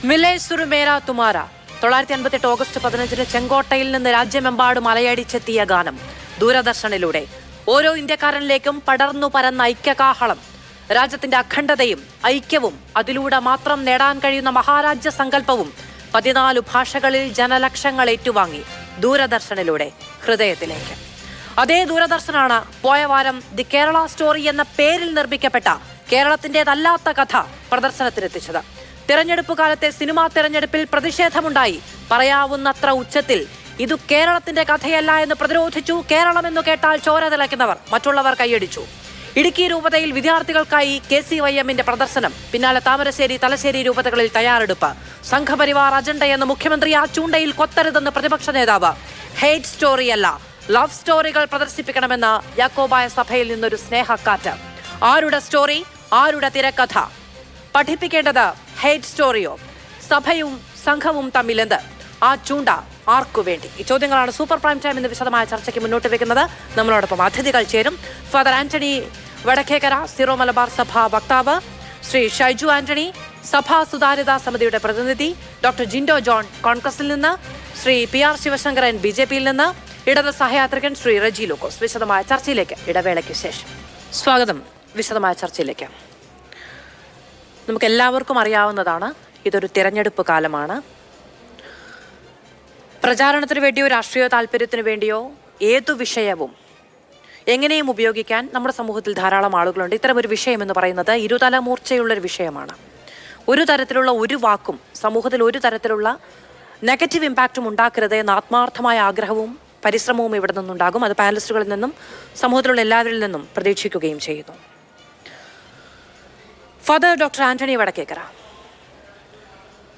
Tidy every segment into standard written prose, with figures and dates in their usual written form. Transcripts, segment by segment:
മിലേ സുറുമേര തുമാര 1958 August 15 ചെങ്കോട്ടയിൽ നിന്ന് രാജ്യമെമ്പാടും അലയടിച്ചെത്തിയ ഗാനം ദൂരദർശനിലൂടെ ഓരോ ഇന്ത്യക്കാരനിലേക്കും പടർന്നു പരന്ന ഐക്യകാഹളം. രാജ്യത്തിന്റെ അഖണ്ഡതയും ഐക്യവും അതിലൂടെ മാത്രം നേടാൻ കഴിയുന്ന മഹാരാജ്യ സങ്കല്പവും 14 ഭാഷകളിൽ ജനലക്ഷങ്ങൾ ഏറ്റുവാങ്ങി ദൂരദർശനിലൂടെ ഹൃദയത്തിലേക്ക്. അതേ ദൂരദർശനാണ് പോയ വാരം ദി കേരള സ്റ്റോറി എന്ന പേരിൽ നിർമ്മിക്കപ്പെട്ട കേരളത്തിൻ്റെതല്ലാത്ത കഥ പ്രദർശനത്തിനെത്തിച്ചത്. തെരഞ്ഞെടുപ്പ് കാലത്തെ സിനിമാ തെരഞ്ഞെടുപ്പിൽ പ്രതിഷേധമുണ്ടായി. പറയാവുന്നത്ര ഉച്ചത്തിൽ ഇതു കേരളത്തിന്റെ കഥയല്ല എന്ന് പ്രതിരോധിച്ചു. കേരളം എന്ന് കേട്ടാൽ ചോര തിളയ്ക്കുന്നവർ, മറ്റുള്ളവർ കൈയടിച്ചു. ഇടുക്കി രൂപതയിൽ വിദ്യാർത്ഥികൾക്കായി KCYM പ്രദർശനം. പിന്നാലെ താമരശ്ശേരി, തലശ്ശേരി രൂപതകളിൽ തയ്യാറെടുപ്പ്. സംഘപരിവാർ അജണ്ടയെന്ന് മുഖ്യമന്ത്രി ആ ചൂണ്ടയിൽ കൊത്തരുതെന്ന് പ്രതിപക്ഷ നേതാവ്. ഹെയ്റ്റ് സ്റ്റോറിയല്ല, ലവ് സ്റ്റോറികൾ പ്രദർശിപ്പിക്കണമെന്ന് യാക്കോബായ സഭയിൽ നിന്നൊരു സ്നേഹക്കാറ്റ്. ആരുടെ സ്റ്റോറി, ആരുടെ തിരക്കഥ? പഠിപ്പിക്കേണ്ടത് ഹെയ്റ്റ് സ്റ്റോറിയോ, സഭയും സംഘവും തമ്മിലെന്ത്? ആ ചൂണ്ട ആർക്കു വേണ്ടി? ഈ ചോദ്യങ്ങളാണ് സൂപ്പർ പ്രൈം ടൈം ഇന്ന് വിശദമായ ചർച്ചയ്ക്ക് മുന്നോട്ട് വെക്കുന്നത്. നമ്മളോടൊപ്പം അതിഥികൾ ചേരും. ഫാദർ ആന്റണി വടക്കേക്കര, സിറോ മലബാർ സഭ വക്താവ്, ശ്രീ ഷൈജു ആന്റണി, സഭാ സുതാര്യതാ സമിതിയുടെ പ്രതിനിധി, ഡോക്ടർ ജിൻഡോ ജോൺ കോൺഗ്രസിൽ നിന്ന്, ശ്രീ PR ശിവശങ്കരൻ BJPയിൽ നിന്ന്, ഇടത് സഹയാത്രികൻ ശ്രീ റെജി ലൂക്കോസ്. വിശദമായ ചർച്ചയിലേക്ക് ഇടവേളയ്ക്ക് ശേഷം സ്വാഗതം. വിശദമായ ചർച്ചയിലേക്ക് നമുക്കെല്ലാവർക്കും അറിയാവുന്നതാണ്, ഇതൊരു തിരഞ്ഞെടുപ്പ് കാലമാണ്. പ്രചാരണത്തിന് വേണ്ടിയോ രാഷ്ട്രീയ താല്പര്യത്തിന് വേണ്ടിയോ ഏതു വിഷയവും എങ്ങനെയും ഉപയോഗിക്കാൻ നമ്മുടെ സമൂഹത്തിൽ ധാരാളം ആളുകളുണ്ട്. ഇത്തരമൊരു വിഷയം എന്ന് പറയുന്നത് ഇരുതല മൂർച്ചയുള്ളൊരു വിഷയമാണ്. ഒരു തരത്തിലുള്ള ഒരു വാക്കും സമൂഹത്തിൽ ഒരു തരത്തിലുള്ള നെഗറ്റീവ് ഇമ്പാക്റ്റും ഉണ്ടാക്കരുത് എന്ന ആത്മാർത്ഥമായ ആഗ്രഹവും പരിശ്രമവും ഇവിടെ നിന്നുണ്ടാകും. അത് പാനലിസ്റ്റുകളിൽ നിന്നും സമൂഹത്തിലുള്ള എല്ലാവരിൽ നിന്നും പ്രതീക്ഷിക്കുകയും ചെയ്യുന്നു. Father doctor Antony Vadakkekara,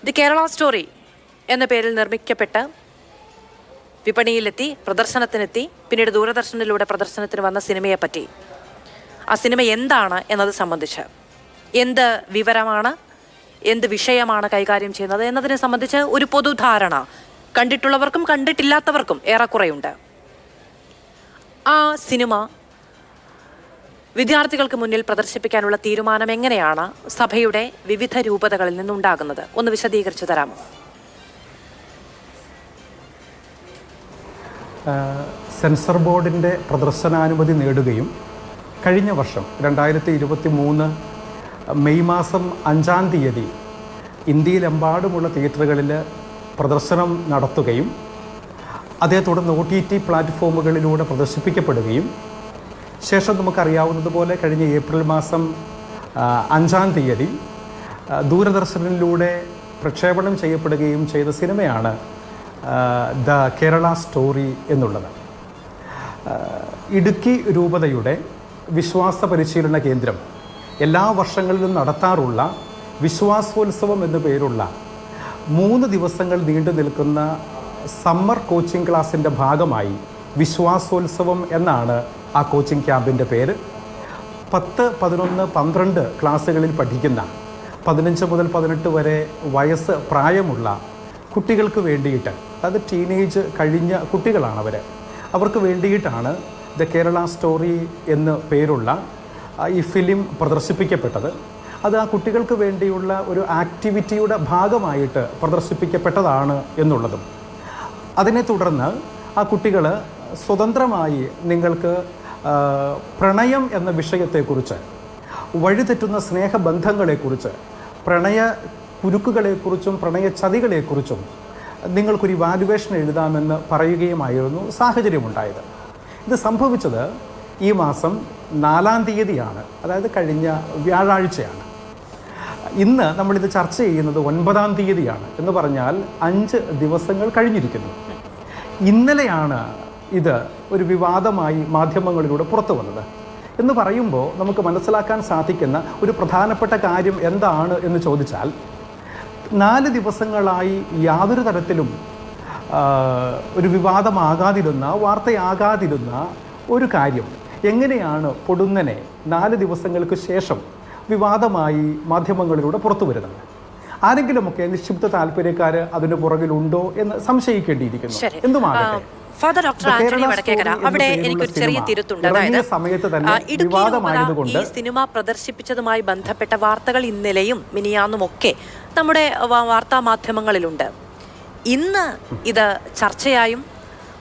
the Kerala story എന്ന പേരിൽ നിർമ്മിക്കപ്പെട്ട് വിപണിയിലെത്തി, പ്രദർശനത്തിനെത്തി, പിന്നീട് ദൂരദർശനിലൂടെ പ്രദർശനത്തിന് വന്ന സിനിമയെപ്പറ്റി, ആ സിനിമ എന്താണ് എന്നത് സംബന്ധിച്ച്, എന്ത് വിവരമാണ്, എന്ത് വിഷയമാണ് കൈകാര്യം ചെയ്യുന്നത് എന്നതിനെ സംബന്ധിച്ച് ഒരു പൊതുധാരണ കണ്ടിട്ടുള്ളവർക്കും കണ്ടിട്ടില്ലാത്തവർക്കും ഏറെക്കുറെയുണ്ട്. ആ സിനിമ വിദ്യാർത്ഥികൾക്ക് മുന്നിൽ പ്രദർശിപ്പിക്കാനുള്ള തീരുമാനം എങ്ങനെയാണ് സഭയുടെ വിവിധ രൂപതകളിൽ നിന്നുണ്ടാകുന്നത്? ഒന്ന് വിശദീകരിച്ചു തരാമോ? സെൻസർ ബോർഡിൻ്റെ പ്രദർശനാനുമതി നേടുകയും കഴിഞ്ഞ വർഷം 2023 മെയ് മാസം 5-ാം തീയതി ഇന്ത്യയിലെമ്പാടുമുള്ള തിയേറ്ററുകളിൽ പ്രദർശനം നടത്തുകയും അതേ തുടർന്ന് OTT പ്ലാറ്റ്ഫോമുകളിലൂടെ പ്രദർശിപ്പിക്കപ്പെടുകയും ശേഷം നമുക്കറിയാവുന്നതുപോലെ കഴിഞ്ഞ ഏപ്രിൽ മാസം 5-ാം തീയതി ദൂരദർശനിലൂടെ പ്രക്ഷേപണം ചെയ്യപ്പെടുകയും ചെയ്ത സിനിമയാണ് ദ കേരള സ്റ്റോറി എന്നുള്ളത്. ഇടുക്കി രൂപതയുടെ വിശ്വാസ പരിശീലന കേന്ദ്രം എല്ലാ വർഷങ്ങളിലും നടത്താറുള്ള വിശ്വാസോത്സവം എന്നു പേരുള്ള 3 ദിവസങ്ങൾ നീണ്ടു നിൽക്കുന്ന സമ്മർ കോച്ചിങ് ക്ലാസിൻ്റെ ഭാഗമായി വിശ്വാസോത്സവം എന്നാണ് ആ കോച്ചിങ് ക്യാമ്പിൻ്റെ പേര്. 10, 11, 12 ക്ലാസ്സുകളിൽ പഠിക്കുന്ന 15 മുതൽ 18 വരെ വയസ്സ് പ്രായമുള്ള കുട്ടികൾക്ക് വേണ്ടിയിട്ട്, അതായത് ടീനേജ് കഴിഞ്ഞ കുട്ടികളാണ് അവർക്ക് വേണ്ടിയിട്ടാണ് ദ കേരള സ്റ്റോറി എന്ന് പേരുള്ള ഈ ഫിലിം പ്രദർശിപ്പിക്കപ്പെട്ടത്. അത് ആ കുട്ടികൾക്ക് വേണ്ടിയുള്ള ഒരു ആക്ടിവിറ്റിയുടെ ഭാഗമായിട്ട് പ്രദർശിപ്പിക്കപ്പെട്ടതാണ് എന്നുള്ളതും, അതിനെ തുടർന്ന് ആ കുട്ടികൾ സ്വതന്ത്രമായി നിങ്ങൾക്ക് പ്രണയം എന്ന വിഷയത്തെക്കുറിച്ച്, വഴിതെറ്റുന്ന സ്നേഹബന്ധങ്ങളെക്കുറിച്ച്, പ്രണയ കുരുക്കുകളെക്കുറിച്ചും പ്രണയ ചതികളെക്കുറിച്ചും നിങ്ങൾക്കൊരു ഇവാലുവേഷൻ എഴുതാമെന്ന് പറയുകയുമായിരുന്നു സാഹചര്യമുണ്ടായത്. ഇത് സംഭവിച്ചത് ഈ മാസം 4-ാം തീയതിയാണ്, അതായത് കഴിഞ്ഞ വ്യാഴാഴ്ചയാണ്. ഇന്ന് നമ്മളിത് ചർച്ച ചെയ്യുന്നത് 9-ാം തീയതിയാണ്. എന്ന് പറഞ്ഞാൽ 5 ദിവസങ്ങൾ കഴിഞ്ഞിരിക്കുന്നു. ഇന്നലെയാണ് ഇത് ഒരു വിവാദമായി മാധ്യമങ്ങളിലൂടെ പുറത്തു വന്നത്. എന്ന് പറയുമ്പോൾ നമുക്ക് മനസ്സിലാക്കാൻ സാധിക്കുന്ന ഒരു പ്രധാനപ്പെട്ട കാര്യം എന്താണ് എന്ന് ചോദിച്ചാൽ, 4 ദിവസങ്ങളായി യാതൊരു തരത്തിലും ഒരു വിവാദമാകാതിരുന്ന, വാർത്തയാകാതിരുന്ന ഒരു കാര്യം എങ്ങനെയാണ് പൊടുന്നനെ 4 ദിവസങ്ങൾക്ക് ശേഷം വിവാദമായി മാധ്യമങ്ങളിലൂടെ പുറത്തു വരുന്നത്? ആരെങ്കിലുമൊക്കെ നിക്ഷിപ്ത താല്പര്യക്കാർ അതിന് പുറകിലുണ്ടോ എന്ന് സംശയിക്കേണ്ടിയിരിക്കുന്നു. എന്തുമാകട്ടെ, ഫാദർ ഡോക്ടർ ആന്റണി വടക്കേക്കര, അവിടെ എനിക്കൊരു ചെറിയ തിരുത്തുണ്ട്. അതായത് ഇടുക്കി ഈ സിനിമ പ്രദർശിപ്പിച്ചതുമായി ബന്ധപ്പെട്ട വാർത്തകൾ ഇന്നലെയും മിനിയാന്നുമൊക്കെ നമ്മുടെ വാർത്താ മാധ്യമങ്ങളിലുണ്ട്. ഇന്ന് ഇത് ചർച്ചയായും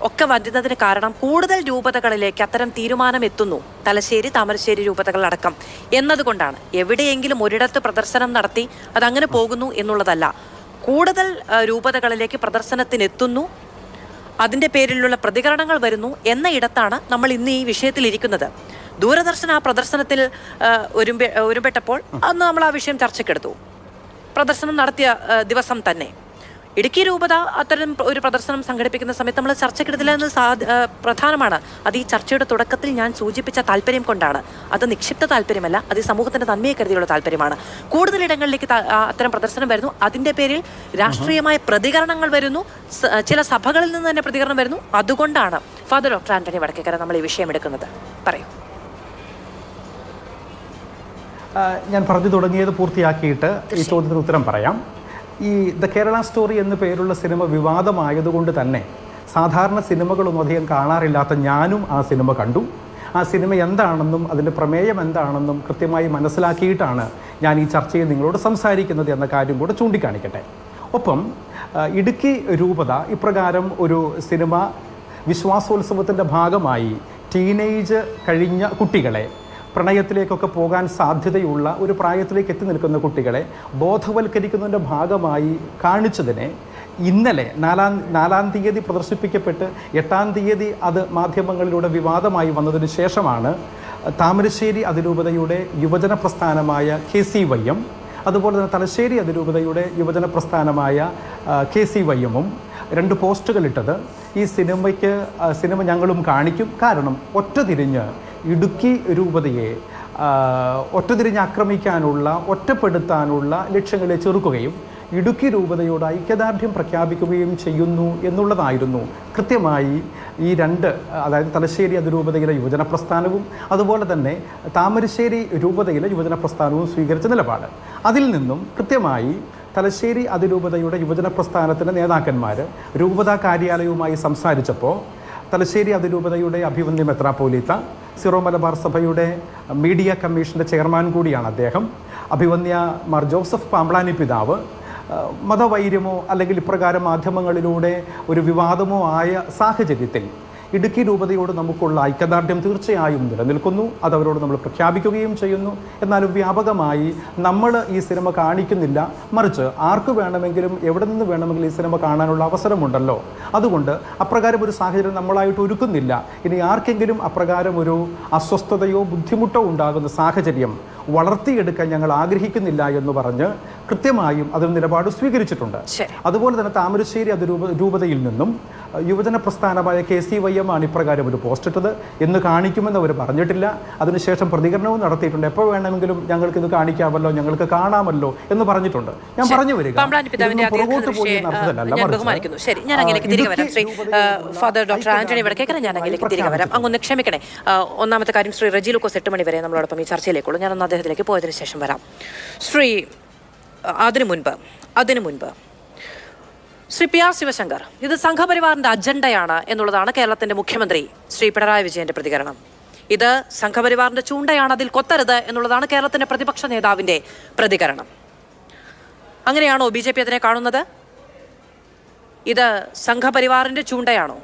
ഒക്കെ വരുന്നതിന് കാരണം കൂടുതൽ രൂപതകളിലേക്ക് അത്തരം തീരുമാനം എത്തുന്നു, തലശ്ശേരി താമരശ്ശേരി രൂപതകളടക്കം എന്നതുകൊണ്ടാണ്. എവിടെയെങ്കിലും ഒരിടത്ത് പ്രദർശനം നടത്തി അതങ്ങനെ പോകുന്നു എന്നുള്ളതല്ല, കൂടുതൽ രൂപതകളിലേക്ക് പ്രദർശനത്തിനെത്തുന്നു, അതിൻ്റെ പേരിലുള്ള പ്രതികരണങ്ങൾ വരുന്നു എന്ന ഇടത്താണ് നമ്മൾ ഇന്ന് ഈ വിഷയത്തിലിരിക്കുന്നത്. ദൂരദർശൻ ആ പ്രദർശനത്തിൽ ഒരുമ്പെട്ടപ്പോൾ അന്ന് നമ്മൾ ആ വിഷയം ചർച്ചയ്ക്കെടുത്തു. പ്രദർശനം നടത്തിയ ദിവസം തന്നെ ഇടുക്കി രൂപത അത്തരം ഒരു പ്രദർശനം സംഘടിപ്പിക്കുന്ന സമയത്ത് നമ്മൾ ചർച്ചയ്ക്കെടുത്തില്ല എന്ന് പ്രധാനമാണ്. അത് ഈ ചർച്ചയുടെ തുടക്കത്തിൽ ഞാൻ സൂചിപ്പിച്ച താല്പര്യം കൊണ്ടാണ്. അത് നിക്ഷിപ്ത താല്പര്യമല്ല, അത് സമൂഹത്തിന്റെ നന്മയെ കരുതിയുള്ള താല്പര്യമാണ്. കൂടുതലിടങ്ങളിലേക്ക് അത്തരം പ്രദർശനം വരുന്നു, അതിൻ്റെ പേരിൽ രാഷ്ട്രീയമായ പ്രതികരണങ്ങൾ വരുന്നു, ചില സഭകളിൽ നിന്ന് തന്നെ പ്രതികരണം വരുന്നു. അതുകൊണ്ടാണ് ഫാദർ ഡോക്ടർ ആന്റണി വടക്കേക്കര നമ്മൾ ഈ വിഷയം എടുക്കുന്നത്. പറയൂ. ഞാൻ പറഞ്ഞു തുടങ്ങിയത് പൂർത്തിയാക്കിയിട്ട് ഈ ചോദ്യത്തിന് ഉത്തരം പറയാം. ഈ ദ കേരള സ്റ്റോറി എന്ന പേരുള്ള സിനിമ വിവാദമായതുകൊണ്ട് തന്നെ സാധാരണ സിനിമകളൊന്നും അധികം കാണാറില്ലാത്ത ഞാനും ആ സിനിമ കണ്ടു. ആ സിനിമ എന്താണെന്നും അതിൻ്റെ പ്രമേയം എന്താണെന്നും കൃത്യമായി മനസ്സിലാക്കിയിട്ടാണ് ഞാൻ ഈ ചർച്ചയിൽ നിങ്ങളോട് സംസാരിക്കുന്നത് എന്ന കാര്യം കൂടെ ചൂണ്ടിക്കാണിക്കട്ടെ. ഒപ്പം ഇടുക്കി രൂപത ഇപ്രകാരം ഒരു സിനിമ വിശ്വാസോത്സവത്തിൻ്റെ ഭാഗമായി ടീനേജ് കഴിഞ്ഞ കുട്ടികളെ, പ്രണയത്തിലേക്കൊക്കെ പോകാൻ സാധ്യതയുള്ള ഒരു പ്രായത്തിലേക്ക് എത്തി നിൽക്കുന്ന കുട്ടികളെ ബോധവൽക്കരിക്കുന്നതിൻ്റെ ഭാഗമായി കാണിച്ചതിനെ ഇന്നലെ 4-ാം തീയതി പ്രദർശിപ്പിക്കപ്പെട്ട് 8-ാം തീയതി അത് മാധ്യമങ്ങളിലൂടെ വിവാദമായി വന്നതിന് ശേഷമാണ് താമരശ്ശേരി അതിരൂപതയുടെ യുവജന പ്രസ്ഥാനമായ KCYM, അതുപോലെ തന്നെ തലശ്ശേരി അതിരൂപതയുടെ യുവജന പ്രസ്ഥാനമായ KCYM-ഉം 2 പോസ്റ്റുകളിട്ടത്. ഈ സിനിമ ഞങ്ങളും കാണിക്കും, കാരണം ഒറ്റതിരിഞ്ഞ് ഇടുക്കി രൂപതയെ ഒറ്റതിരിഞ്ഞ് ആക്രമിക്കാനുള്ള, ഒറ്റപ്പെടുത്താനുള്ള ലക്ഷ്യങ്ങളെ ചെറുക്കുകയും ഇടുക്കി രൂപതയോട് ഐക്യദാർഢ്യം പ്രഖ്യാപിക്കുകയും ചെയ്യുന്നു എന്നുള്ളതായിരുന്നു കൃത്യമായി ഈ 2, അതായത് തലശ്ശേരി അതിരൂപതയിലെ യുവജന പ്രസ്ഥാനവും അതുപോലെ തന്നെ താമരശ്ശേരി രൂപതയിലെ യുവജന പ്രസ്ഥാനവും സ്വീകരിച്ച നിലപാട്. അതിൽ നിന്നും കൃത്യമായി തലശ്ശേരി അതിരൂപതയുടെ യുവജന പ്രസ്ഥാനത്തിൻ്റെ നേതാക്കന്മാർ രൂപതാ കാര്യാലയവുമായി സംസാരിച്ചപ്പോൾ തലശ്ശേരി അതിരൂപതയുടെ അഭിവന്ദ്യ മെത്രാപ്പോലീത്ത, സിറോ മലബാർ സഭയുടെ മീഡിയ കമ്മീഷൻ്റെ ചെയർമാൻ കൂടിയാണ് അദ്ദേഹം, അഭിവന്ദ്യ മാർ ജോസഫ് പാമ്പ്ളാനി പിതാവ്, മതവൈര്യമോ അല്ലെങ്കിൽ ഇപ്രകാരം മാധ്യമങ്ങളിലൂടെ ഒരു വിവാദമോ ആയ സാഹചര്യത്തിൽ ഇടുക്കി രൂപതയോട് നമുക്കുള്ള ഐക്യദാർഢ്യം തീർച്ചയായും നിലനിൽക്കുന്നു. അതവരോട് നമ്മൾ പ്രഖ്യാപിക്കുകയും ചെയ്യുന്നു. എന്നാലും വ്യാപകമായി നമ്മൾ ഈ സിനിമ കാണിക്കുന്നില്ല, മറിച്ച് ആർക്ക് വേണമെങ്കിലും എവിടെ നിന്ന് വേണമെങ്കിലും ഈ സിനിമ കാണാനുള്ള അവസരമുണ്ടല്ലോ, അതുകൊണ്ട് അപ്രകാരം ഒരു സാഹചര്യം നമ്മളായിട്ട് ഒരുക്കുന്നില്ല. ഇനി ആർക്കെങ്കിലും അപ്രകാരം ഒരു അസ്വസ്ഥതയോ ബുദ്ധിമുട്ടോ ഉണ്ടാകുന്ന സാഹചര്യം വളർത്തിയെടുക്കാൻ ഞങ്ങൾ ആഗ്രഹിക്കുന്നില്ല എന്ന് പറഞ്ഞ് കൃത്യമായും അതിന് നിലപാട് സ്വീകരിച്ചിട്ടുണ്ട്. അതുപോലെ തന്നെ താമരശ്ശേരി അതിരൂപതയിൽ നിന്നും യുവജന പ്രസ്ഥാനമായ KCYM ആണ് ഇപ്രകാരം ഒരു പോസ്റ്റ് ഇട്ടത്. എന്ന് കാണിക്കുമെന്ന് അവർ പറഞ്ഞിട്ടില്ല. അതിനുശേഷം പ്രതികരണവും നടത്തിയിട്ടുണ്ട്. എപ്പോൾ വേണമെങ്കിലും ഞങ്ങൾക്ക് ഇത് കാണിക്കാമല്ലോ, ഞങ്ങൾക്ക് കാണാമല്ലോ എന്ന് പറഞ്ഞിട്ടുണ്ട്. ഞാൻ പറഞ്ഞു വരിക പുറകോട്ട് പോയി ബഹുമാനിക്കുന്നു. ശരി, ഞാൻ അങ്ങനെയൊക്കെ തിരികെ വരാം. ശ്രീ ഫാദർ ഡോക്ടർ ആന്റണി വടക്കേക്കര, ഞാൻ അങ്ങനെയൊക്കെ തിരികെ വരാം. അങ്ങൊന്ന് ക്ഷമിക്കണേ. ഒന്നാമത്തെ കാര്യം, ശ്രീ റജി ലൂക്കോസ് 8 മണി വരെ നമ്മളോടൊപ്പം ഈ ചർച്ചയിലേക്കുള്ളൂ. ഞാനൊന്ന് അദ്ദേഹത്തിലേക്ക് പോയതിനു ശേഷം വരാം. ശ്രീ അതിനു മുൻപ് ശ്രീ PR ശിവശങ്കർ, ഇത് സംഘപരിവാറിന്റെ അജണ്ടയാണ് എന്നുള്ളതാണ് കേരളത്തിന്റെ മുഖ്യമന്ത്രി ശ്രീ പിണറായി വിജയന്റെ പ്രതികരണം. ഇത് സംഘപരിവാറിന്റെ ചൂണ്ടയാണ്, അതിൽ കൊത്തരുത് എന്നുള്ളതാണ് കേരളത്തിന്റെ പ്രതിപക്ഷ നേതാവിന്റെ പ്രതികരണം. അങ്ങനെയാണോ BJP അതിനെ കാണുന്നത്? ഇത് സംഘപരിവാറിന്റെ ചൂണ്ടയാണോ?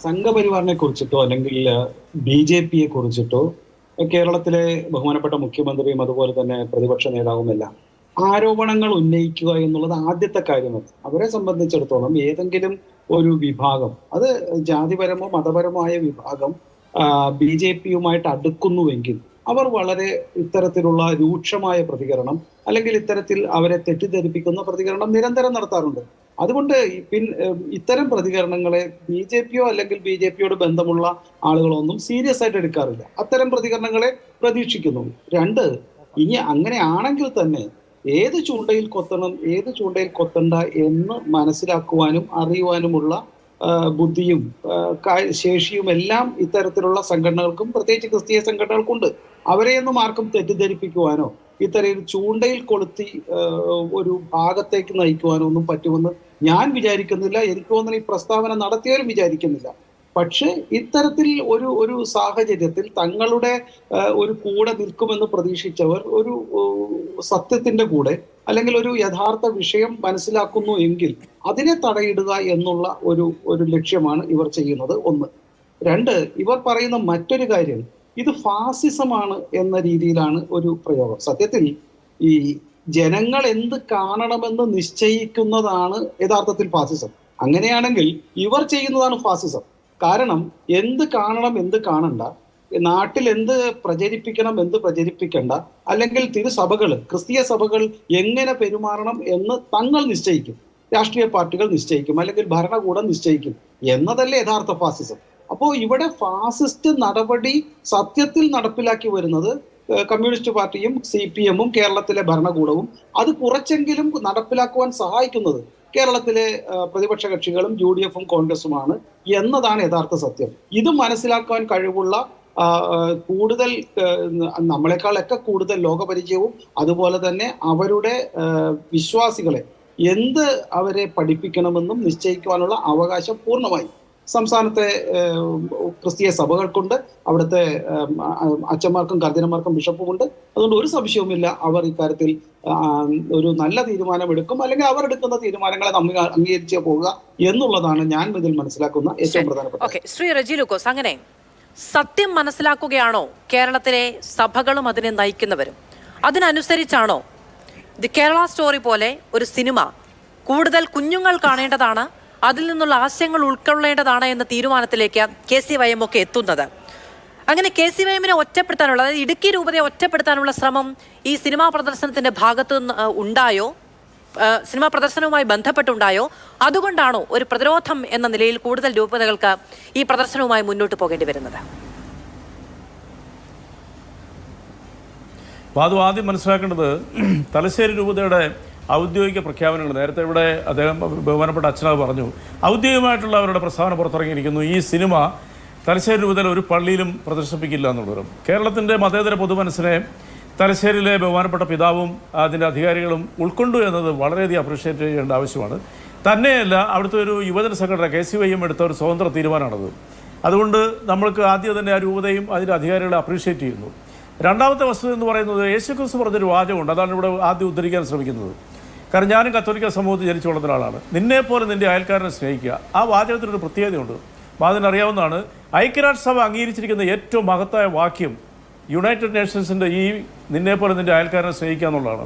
സംഘപരിവാറിനെ കുറിച്ചിട്ടോ അല്ലെങ്കിൽ BJPയെ കുറിച്ചിട്ടോ കേരളത്തിലെ ബഹുമാനപ്പെട്ട മുഖ്യമന്ത്രിയും അതുപോലെ തന്നെ പ്രതിപക്ഷ നേതാവുമെല്ലാം ആരോപണങ്ങൾ ഉന്നയിക്കുക എന്നുള്ളത് ആദ്യത്തെ കാര്യമല്ല. അവരെ സംബന്ധിച്ചിടത്തോളം ഏതെങ്കിലും ഒരു വിഭാഗം, അത് ജാതിപരമോ മതപരമോ ആയ വിഭാഗം BJPയുമായിട്ട് അടുക്കുന്നുവെങ്കിൽ അവർ വളരെ ഇത്തരത്തിലുള്ള രൂക്ഷമായ പ്രതികരണം അല്ലെങ്കിൽ ഇത്തരത്തിൽ അവരെ തെറ്റിദ്ധരിപ്പിക്കുന്ന പ്രതികരണം നിരന്തരം നടത്താറുണ്ട്. അതുകൊണ്ട് ഇത്തരം പ്രതികരണങ്ങളെ BJPയോ അല്ലെങ്കിൽ BJPയോട് ബന്ധമുള്ള ആളുകളോ ഒന്നും സീരിയസ് ആയിട്ട് എടുക്കാറില്ല. അത്തരം പ്രതികരണങ്ങളെ പ്രതീക്ഷിക്കുന്നു. 2, ഇനി അങ്ങനെയാണെങ്കിൽ തന്നെ ഏത് ചൂണ്ടയിൽ കൊത്തണം, ഏത് ചൂണ്ടയിൽ കൊത്തണ്ട എന്ന് മനസ്സിലാക്കുവാനും അറിയുവാനുമുള്ള ബുദ്ധിയും ശേഷിയും എല്ലാം ഇത്തരത്തിലുള്ള സംഘടനകൾക്കും പ്രത്യേകിച്ച് ക്രിസ്തീയ സംഘടനകൾക്കുണ്ട്. അവരെയൊന്നും ആർക്കും തെറ്റിദ്ധരിപ്പിക്കുവാനോ ഇത്തരം ചൂണ്ടയിൽ കൊളുത്തി ഒരു ഭാഗത്തേക്ക് നയിക്കുവാനോ ഒന്നും പറ്റുമെന്ന് ഞാൻ വിചാരിക്കുന്നില്ല. എനിക്ക് തോന്നുന്നു ഈ പ്രസ്താവന നടത്തിയവരും വിചാരിക്കുന്നില്ല. പക്ഷേ ഇത്തരത്തിൽ ഒരു സാഹചര്യത്തിൽ തങ്ങളുടെ ഒരു കൂടെ നിൽക്കുമെന്ന് പ്രതീക്ഷിച്ചവർ ഒരു സത്യത്തിന്റെ കൂടെ അല്ലെങ്കിൽ ഒരു യഥാർത്ഥ വിഷയം മനസ്സിലാക്കുന്നു എങ്കിൽ അതിനെ തടയിടുക എന്നുള്ള ഒരു ലക്ഷ്യമാണ് ഇവർ ചെയ്യുന്നത്. ഒന്ന്. രണ്ട്, ഇവർ പറയുന്ന മറ്റൊരു കാര്യം ഇത് ഫാസിസമാണ് എന്ന രീതിയിലാണ് ഒരു പ്രയോഗം. സത്യത്തിൽ ഈ ജനങ്ങൾ എന്ത് കാണണമെന്ന് നിശ്ചയിക്കുന്നതാണ് യഥാർത്ഥത്തിൽ ഫാസിസം. അങ്ങനെയാണെങ്കിൽ ഇവർ ചെയ്യുന്നതാണ് ഫാസിസം. കാരണം എന്ത് കാണണം എന്ത് കാണണ്ട, നാട്ടിൽ എന്ത് പ്രചരിപ്പിക്കണം എന്ത് പ്രചരിപ്പിക്കണ്ട, അല്ലെങ്കിൽ തിരുസഭകൾ ക്രിസ്തീയ സഭകൾ എങ്ങനെ പെരുമാറണം എന്ന് തങ്ങൾ നിശ്ചയിക്കും, രാഷ്ട്രീയ പാർട്ടികൾ നിശ്ചയിക്കും, അല്ലെങ്കിൽ ഭരണകൂടം നിശ്ചയിക്കും എന്നതല്ലേ യഥാർത്ഥ ഫാസിസം. അപ്പോൾ ഇവിടെ ഫാസിസ്റ്റ് നടപടി സത്യത്തിൽ നടപ്പിലാക്കി വരുന്നത് കമ്മ്യൂണിസ്റ്റ് പാർട്ടിയും CPM-ഉം കേരളത്തിലെ ഭരണകൂടവും, അത് കുറച്ചെങ്കിലും നടപ്പിലാക്കുവാൻ സഹായിക്കുന്നത് കേരളത്തിലെ പ്രതിപക്ഷ കക്ഷികളും UDF-ഉം കോൺഗ്രസുമാണ് എന്നതാണ് യഥാർത്ഥ സത്യം. ഇത് മനസ്സിലാക്കാൻ കഴിവുള്ള കൂടുതൽ നമ്മളെക്കാളൊക്കെ കൂടുതൽ ലോകപരിചയവും അതുപോലെ തന്നെ അവരുടെ വിശ്വാസികളെ എന്ത് അവരെ പഠിപ്പിക്കണമെന്നും നിശ്ചയിക്കുവാനുള്ള അവകാശം പൂർണ്ണമായി സംസ്ഥാനത്തെ ക്രിസ്തീയ സഭകൾക്കുണ്ട്. അവിടുത്തെ അച്ഛന്മാർക്കും കർദിനാൾമാർക്കും ബിഷപ്പുമുണ്ട്. അതുകൊണ്ട് ഒരു സംശയവുമില്ല അവർ ഇക്കാര്യത്തിൽ ഒരു നല്ല തീരുമാനമെടുക്കും, അല്ലെങ്കിൽ അവർ എടുക്കുന്ന തീരുമാനങ്ങളെ നമ്മൾ അംഗീകരിച്ച് പോവുക എന്നുള്ളതാണ് ഞാൻ ഇതിൽ മനസ്സിലാക്കുന്ന ഏറ്റവും പ്രധാനപ്പെട്ട. ശ്രീ റെജി ലൂക്കോസ്, അങ്ങനെ സത്യം മനസ്സിലാക്കുകയാണോ കേരളത്തിലെ സഭകളും അതിനെ നയിക്കുന്നവരും? അതിനനുസരിച്ചാണോ ദി കേരള സ്റ്റോറി പോലെ ഒരു സിനിമ കൂടുതൽ കുഞ്ഞുങ്ങൾ കാണേണ്ടതാണ്, അതിൽ നിന്നുള്ള ആശയങ്ങൾ ഉൾക്കൊള്ളേണ്ടതാണ് എന്ന തീരുമാനത്തിലേക്ക് KCYM ഒക്കെ എത്തുന്നത്? അങ്ങനെ KCYM-നെ ഒറ്റപ്പെടുത്താനുള്ള, അതായത് ഇടുക്കി രൂപതയെ ഒറ്റപ്പെടുത്താനുള്ള ശ്രമം ഈ സിനിമാ പ്രദർശനത്തിന്റെ ഭാഗത്തു നിന്ന് ഉണ്ടായോ? സിനിമാ പ്രദർശനവുമായി ബന്ധപ്പെട്ടുണ്ടായോ? അതുകൊണ്ടാണോ ഒരു പ്രതിരോധം എന്ന നിലയിൽ കൂടുതൽ രൂപതകൾക്ക് ഈ പ്രദർശനവുമായി മുന്നോട്ട് പോകേണ്ടി വരുന്നത്? ആദ്യം മനസ്സിലാക്കേണ്ടത് തലശ്ശേരി രൂപതയുടെ ഔദ്യോഗിക പ്രഖ്യാപനങ്ങൾ നേരത്തെ ഇവിടെ അദ്ദേഹം ബഹുമാനപ്പെട്ട അച്ഛനാവ് പറഞ്ഞു, ഔദ്യോഗികമായിട്ടുള്ള അവരുടെ പ്രസ്താവന പുറത്തിറങ്ങിയിരിക്കുന്നു. ഈ സിനിമ തലശ്ശേരി രൂപതയിൽ ഒരു പള്ളിയിലും പ്രദർശിപ്പിക്കില്ല എന്നുള്ളതും. കേരളത്തിൻ്റെ മതേതര പൊതുമനസ്സിനെ തലശ്ശേരിയിലെ ബഹുമാനപ്പെട്ട പിതാവും അതിൻ്റെ അധികാരികളും ഉൾക്കൊണ്ടു എന്നത് വളരെയധികം അപ്രീഷിയേറ്റ് ചെയ്യേണ്ട ആവശ്യമാണ്. തന്നെയല്ല, അവിടുത്തെ ഒരു യുവജന സംഘടന KCYM എടുത്ത ഒരു സ്വതന്ത്ര തീരുമാനമാണത്. അതുകൊണ്ട് നമ്മൾക്ക് ആദ്യം തന്നെ ആ രൂപതയും അതിൻ്റെ അധികാരികളെ അപ്രീഷിയേറ്റ് ചെയ്യുന്നു. രണ്ടാമത്തെ വസ്തുത എന്ന് പറയുന്നത് യേശുക്രിസ്തു പറഞ്ഞൊരു വാചകമുണ്ട്, അതാണ് ഇവിടെ ആദ്യം ഉദ്ധരിക്കാൻ ശ്രമിക്കുന്നത്. കാരണം ഞാനും കത്തോലിക്ക സമൂഹത്തിൽ ജനിച്ചു വളർന്ന ഒരാളാണ്. നിന്നെപ്പോലെ നിൻ്റെ അയൽക്കാരനെ സ്നേഹിക്കുക. ആ വാചകത്തിനൊരു പ്രത്യേകതയുണ്ട്, അതിനറിയാവുന്നതാണ്. ഐക്യരാഷ്ട്രസഭ അംഗീകരിച്ചിരിക്കുന്ന ഏറ്റവും മഹത്തായ വാക്യം യുണൈറ്റഡ് നേഷൻസിൻ്റെ ഈ നിന്നെപ്പോലെ നിൻ്റെ അയൽക്കാരനെ സ്നേഹിക്കുക എന്നുള്ളതാണ്.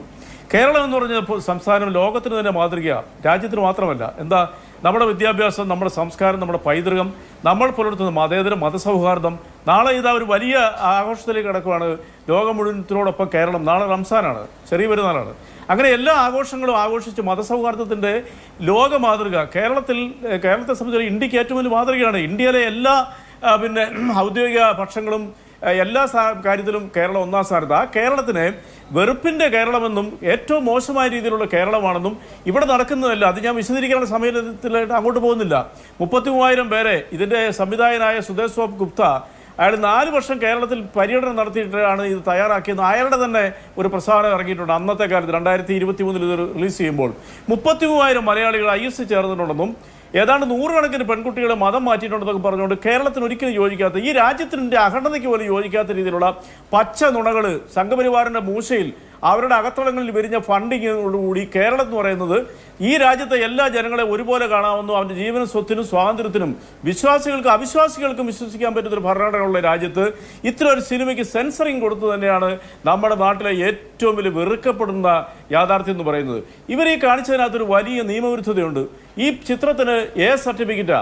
കേരളം എന്ന് പറഞ്ഞ സംസ്ഥാനം ലോകത്തിന് തന്നെ മാതൃക, രാജ്യത്തിന് മാത്രമല്ല. എന്താ? നമ്മുടെ വിദ്യാഭ്യാസം, നമ്മുടെ സംസ്കാരം, നമ്മുടെ പൈതൃകം, നമ്മൾ പുലർത്തുന്ന മതേതരം, മതസൗഹാർദ്ദം. നാളെ ഇതാ ഒരു വലിയ ആഘോഷത്തിലേക്ക് കിടക്കുകയാണ് ലോകം മുഴുവനത്തിനോടൊപ്പം കേരളം. നാളെ റംസാനാണ്, ചെറിയ പെരുന്നാളാണ്. അങ്ങനെ എല്ലാ ആഘോഷങ്ങളും ആഘോഷിച്ച് മതസൗഹാർദ്ദത്തിൻ്റെ ലോക മാതൃക കേരളത്തെ സംബന്ധിച്ച് ഇന്ത്യക്ക് ഏറ്റവും വലിയ മാതൃകയാണ്. ഇന്ത്യയിലെ എല്ലാ ഔദ്യോഗിക പക്ഷങ്ങളും എല്ലാ കാര്യത്തിലും കേരളം ഒന്നാം സ്ഥാനത്ത്. ആ കേരളത്തിനെ വെറുപ്പിൻ്റെ കേരളമെന്നും ഏറ്റവും മോശമായ രീതിയിലുള്ള കേരളമാണെന്നും ഇവിടെ നടക്കുന്നതല്ല. അത് ഞാൻ വിശദീകരിക്കാനുള്ള സമയത്തിലായിട്ട് അങ്ങോട്ട് പോകുന്നില്ല. 33,000 പേരെ ഇതിൻ്റെ സംവിധായകനായ സുദേഷ് ഗുപ്ത അയാൾ 4 വർഷം കേരളത്തിൽ പര്യടനം നടത്തിയിട്ടാണ് ഇത് തയ്യാറാക്കിയത്. അയാളുടെ തന്നെ ഒരു പ്രസ്താവന ഇറങ്ങിയിട്ടുണ്ട്. അന്നത്തെ കാലത്ത് 2023 ഇത് റിലീസ് ചെയ്യുമ്പോൾ 33,000 മലയാളികൾ IS ചേർന്നിട്ടുണ്ടെന്നും ഏതാണ്ട് 100 കണക്കിന് പെൺകുട്ടികളെ മതം മാറ്റിയിട്ടുണ്ടെന്നൊക്കെ പറഞ്ഞുകൊണ്ട് കേരളത്തിന് ഒരിക്കലും യോജിക്കാത്ത, ഈ രാജ്യത്തിൻ്റെ അഖണ്ഡതയ്ക്ക് പോലും യോജിക്കാത്ത രീതിയിലുള്ള പച്ച നുണകൾ സംഘപരിവാറിൻ്റെ മൂശയിൽ അവരുടെ അകത്തളങ്ങളിൽ വിരിഞ്ഞ ഫണ്ടിങ്ങോടുകൂടി കേരളം എന്ന് പറയുന്നത് ഈ രാജ്യത്തെ എല്ലാ ജനങ്ങളെ ഒരുപോലെ കാണാമെന്നും അവൻ്റെ ജീവനും സ്വത്തിനും സ്വാതന്ത്ര്യത്തിനും വിശ്വാസികൾക്കും അവിശ്വാസികൾക്കും വിശ്വസിക്കാൻ പറ്റുന്നൊരു ഭരണഘടനയുള്ള രാജ്യത്ത് ഇത്ര ഒരു സിനിമയ്ക്ക് സെൻസറിങ് കൊടുത്തു തന്നെയാണ് നമ്മുടെ നാട്ടിലെ ഏറ്റവും വലിയ വെറുക്കപ്പെടുന്ന യാഥാർത്ഥ്യം എന്ന് പറയുന്നത്. ഇവർ ഈ കാണിച്ചതിനകത്തൊരു വലിയ നിയമവിരുദ്ധതയുണ്ട്. ഈ ചിത്രത്തിന് സർട്ടിഫിക്കറ്റ്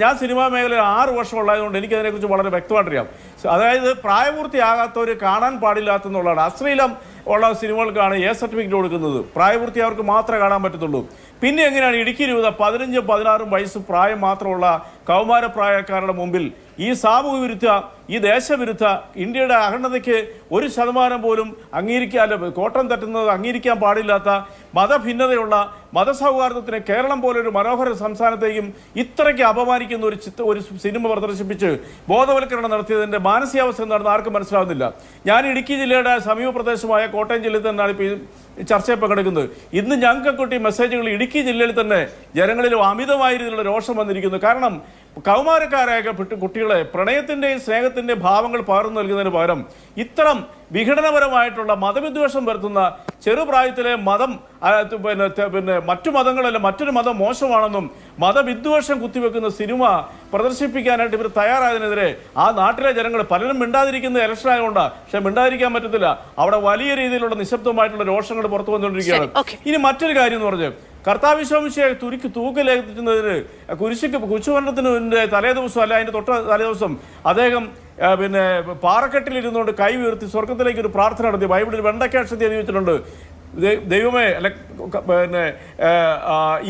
ഞാൻ സിനിമാ മേഖലയിൽ 6 വർഷം ഉള്ളതുകൊണ്ട് എനിക്കതിനെക്കുറിച്ച് വളരെ വ്യക്തമായിട്ടറിയാം. അതായത് പ്രായപൂർത്തിയാകാത്തവർ കാണാൻ പാടില്ലാത്തെന്നുള്ളതാണ്. അശ്ലീലം ഉള്ള സിനിമകൾക്കാണ് സർട്ടിഫിക്കറ്റ് കൊടുക്കുന്നത്. പ്രായപൂർത്തിയവർക്ക് മാത്രമേ കാണാൻ പറ്റത്തുള്ളൂ. പിന്നെ എങ്ങനെയാണ് ഇടുക്കി രൂപത 15, 16 വയസ്സ് പ്രായം മാത്രമുള്ള കൗമാരപ്രായക്കാരുടെ മുമ്പിൽ ഈ സാമൂഹ്യ വിരുദ്ധ, ഈ ദേശവിരുദ്ധ, ഇന്ത്യയുടെ അഖണ്ഡതയ്ക്ക് 1% പോലും കോട്ടം തട്ടുന്നത് അംഗീകരിക്കാൻ പാടില്ലാത്ത മതഭിന്നതയുള്ള മതസൗഹാർദ്ദത്തിന് കേരളം പോലൊരു മനോഹര സംസ്ഥാനത്തേക്കും ഇത്രയ്ക്ക് അപമാനിക്കുന്ന ഒരു സിനിമ പ്രദർശിപ്പിച്ച് ബോധവൽക്കരണം നടത്തിയതിൻ്റെ മാനസികാവസ്ഥ എന്താണെന്ന് ആർക്കും മനസ്സിലാവുന്നില്ല. ഞാൻ ഇടുക്കി ജില്ലയുടെ സമീപ പ്രദേശമായ കോട്ടയം ജില്ലയിൽ തന്നെയാണ് ഇപ്പോൾ ഈ ചർച്ചയിൽ പങ്കെടുക്കുന്നത്. ഇന്ന് ഞങ്ങൾക്ക് കിട്ടിയ മെസ്സേജുകൾ ഇടുക്കി ജില്ലയിൽ തന്നെ ജനങ്ങളിൽ അമിതമായ രീതിയിലുള്ള രോഷം വന്നിരിക്കുന്നു. കാരണം കൗമാരക്കാരായ കുട്ടികളെ പ്രണയത്തിൻ്റെയും സ്നേഹത്തിൻ്റെയും ഭാവങ്ങൾ പകർന്നു നൽകുന്നതിന് പകരം ഇത്തരം വിഘടനപരമായിട്ടുള്ള മതവിദ്വേഷം വരുത്തുന്ന ചെറുപ്രായത്തിലെ മതം പിന്നെ മറ്റു മതങ്ങളല്ല മറ്റൊരു മതം മോശമാണെന്നും മതവിദ്വേഷം കുത്തിവെക്കുന്ന സിനിമ പ്രദർശിപ്പിക്കാനായിട്ട് ഇവർ തയ്യാറായതിനെതിരെ ആ നാട്ടിലെ ജനങ്ങൾ പലരും മിണ്ടാതിരിക്കുന്ന ഇലക്ഷൻ ആയതുകൊണ്ടാണ്. പക്ഷെ മിണ്ടാതിരിക്കാൻ പറ്റത്തില്ല. അവിടെ വലിയ രീതിയിലുള്ള നിശബ്ദമായിട്ടുള്ള രോഷങ്ങൾ പുറത്തു വന്നുകൊണ്ടിരിക്കുകയാണ്. ഇനി മറ്റൊരു കാര്യം എന്ന് പറഞ്ഞ് കർത്താവിശ്വാമിശയെ തൂക്കിലേറ്റുന്നതിന് കുരിശുമരണത്തിന് തലേദിവസം അല്ല അതിൻ്റെ തൊട്ട തലേദിവസം അദ്ദേഹം പിന്നെ പാറക്കെട്ടിലിരുന്നുകൊണ്ട് കൈ ഉയർത്തി സ്വർഗത്തിലേക്ക് ഒരു പ്രാർത്ഥന നടത്തി. ബൈബിളിൽ വെണ്ടക്കാക്ഷത്തി എഴുതി വെച്ചിട്ടുണ്ട്. ദൈവമേ അല്ല പിന്നെ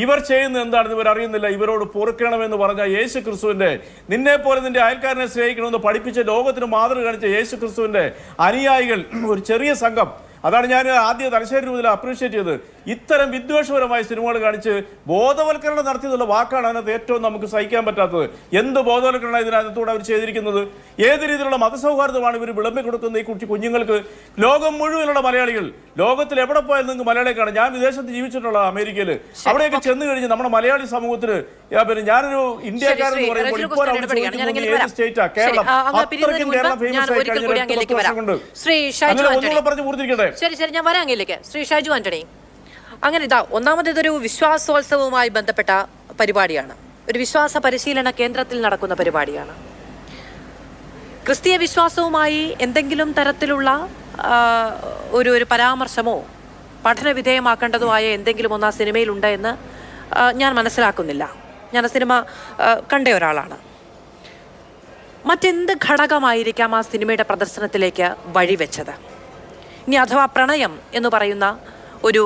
ഇവർ ചെയ്യുന്നത് എന്താണെന്ന് ഇവർ അറിയുന്നില്ല, ഇവരോട് പൊറുക്കണമെന്ന് പറഞ്ഞ യേശു ക്രിസ്തുവിൻ്റെ നിന്നെപ്പോലെ നിന്റെ അയൽക്കാരനെ സ്നേഹിക്കണമെന്ന് പഠിപ്പിച്ച ലോകത്തിന് മാതൃക കാണിച്ച യേശു ക്രിസ്തുവിൻ്റെ അനുയായികൾ ഒരു ചെറിയ സംഘം. അതാണ് ഞാൻ ആദ്യം തലശ്ശേരി രൂപത്തിൽ അപ്രീഷിയേറ്റ് ചെയ്തത്. ഇത്തരം വിദ്വേഷപരമായ സിനിമകൾ കാണിച്ച് ബോധവൽക്കരണം നടത്തിയതുള്ള വാക്കാണ് അതിനകത്ത് ഏറ്റവും നമുക്ക് സഹിക്കാൻ പറ്റാത്തത്. എന്ത് ബോധവൽക്കരണം ഇതിനകത്തൂടെ അവർ ചെയ്തിരിക്കുന്നത്? ഏത് രീതിയിലുള്ള മതസൗഹാർദ്ദമാണ് ഇവർ വിളമ്പി കൊടുക്കുന്ന ഈ കുഞ്ഞുങ്ങൾക്ക്? ലോകം മുഴുവനുള്ള മലയാളികൾ ലോകത്തിൽ എവിടെ പോയാലും നിങ്ങൾക്ക് മലയാളിയെ കാണാം. ഞാൻ വിദേശത്ത് ജീവിച്ചിട്ടുള്ള അമേരിക്കയിൽ അവിടെയൊക്കെ ചെന്ന് കഴിഞ്ഞ് നമ്മുടെ മലയാളി സമൂഹത്തിന് പിന്നെ ഞാനൊരു ഇന്ത്യക്കാരൻ എന്ന് പറയുമ്പോൾ ഇപ്പോൾ ഏത് സ്റ്റേറ്റാ കേരളം അത്രയ്ക്കും കേരളം ഫേമസ് ആയി കഴിഞ്ഞ 10 വർഷം കൊണ്ട് അങ്ങനെ ഒന്നുകൂടെ പറഞ്ഞ് പൂർത്തിരിക്കട്ടെ. ശരി ഞാൻ വരാം അങ്ങയിലേക്ക്. ശ്രീ ഷൈജു ആന്റണി, അങ്ങനെ ഒന്നാമത്തേതൊരു വിശ്വാസോത്സവവുമായി ബന്ധപ്പെട്ട പരിപാടിയാണ്. ഒരു വിശ്വാസ പരിശീലന കേന്ദ്രത്തിൽ നടക്കുന്ന പരിപാടിയാണ്. ക്രിസ്തീയ വിശ്വാസവുമായി എന്തെങ്കിലും തരത്തിലുള്ള ഒരു പരാമർശമോ പഠന വിധേയമാക്കേണ്ടതുമായ എന്തെങ്കിലും ഒന്ന് ആ സിനിമയിലുണ്ട് എന്ന് ഞാൻ മനസ്സിലാക്കുന്നില്ല. ഞാൻ ആ സിനിമ കണ്ട ഒരാളാണ്. മറ്റെന്ത് ഘടകമായിരിക്കാം ആ സിനിമയുടെ പ്രദർശനത്തിലേക്ക് വഴിവെച്ചത്? ഇനി അഥവാ പ്രണയം എന്ന് പറയുന്ന ഒരു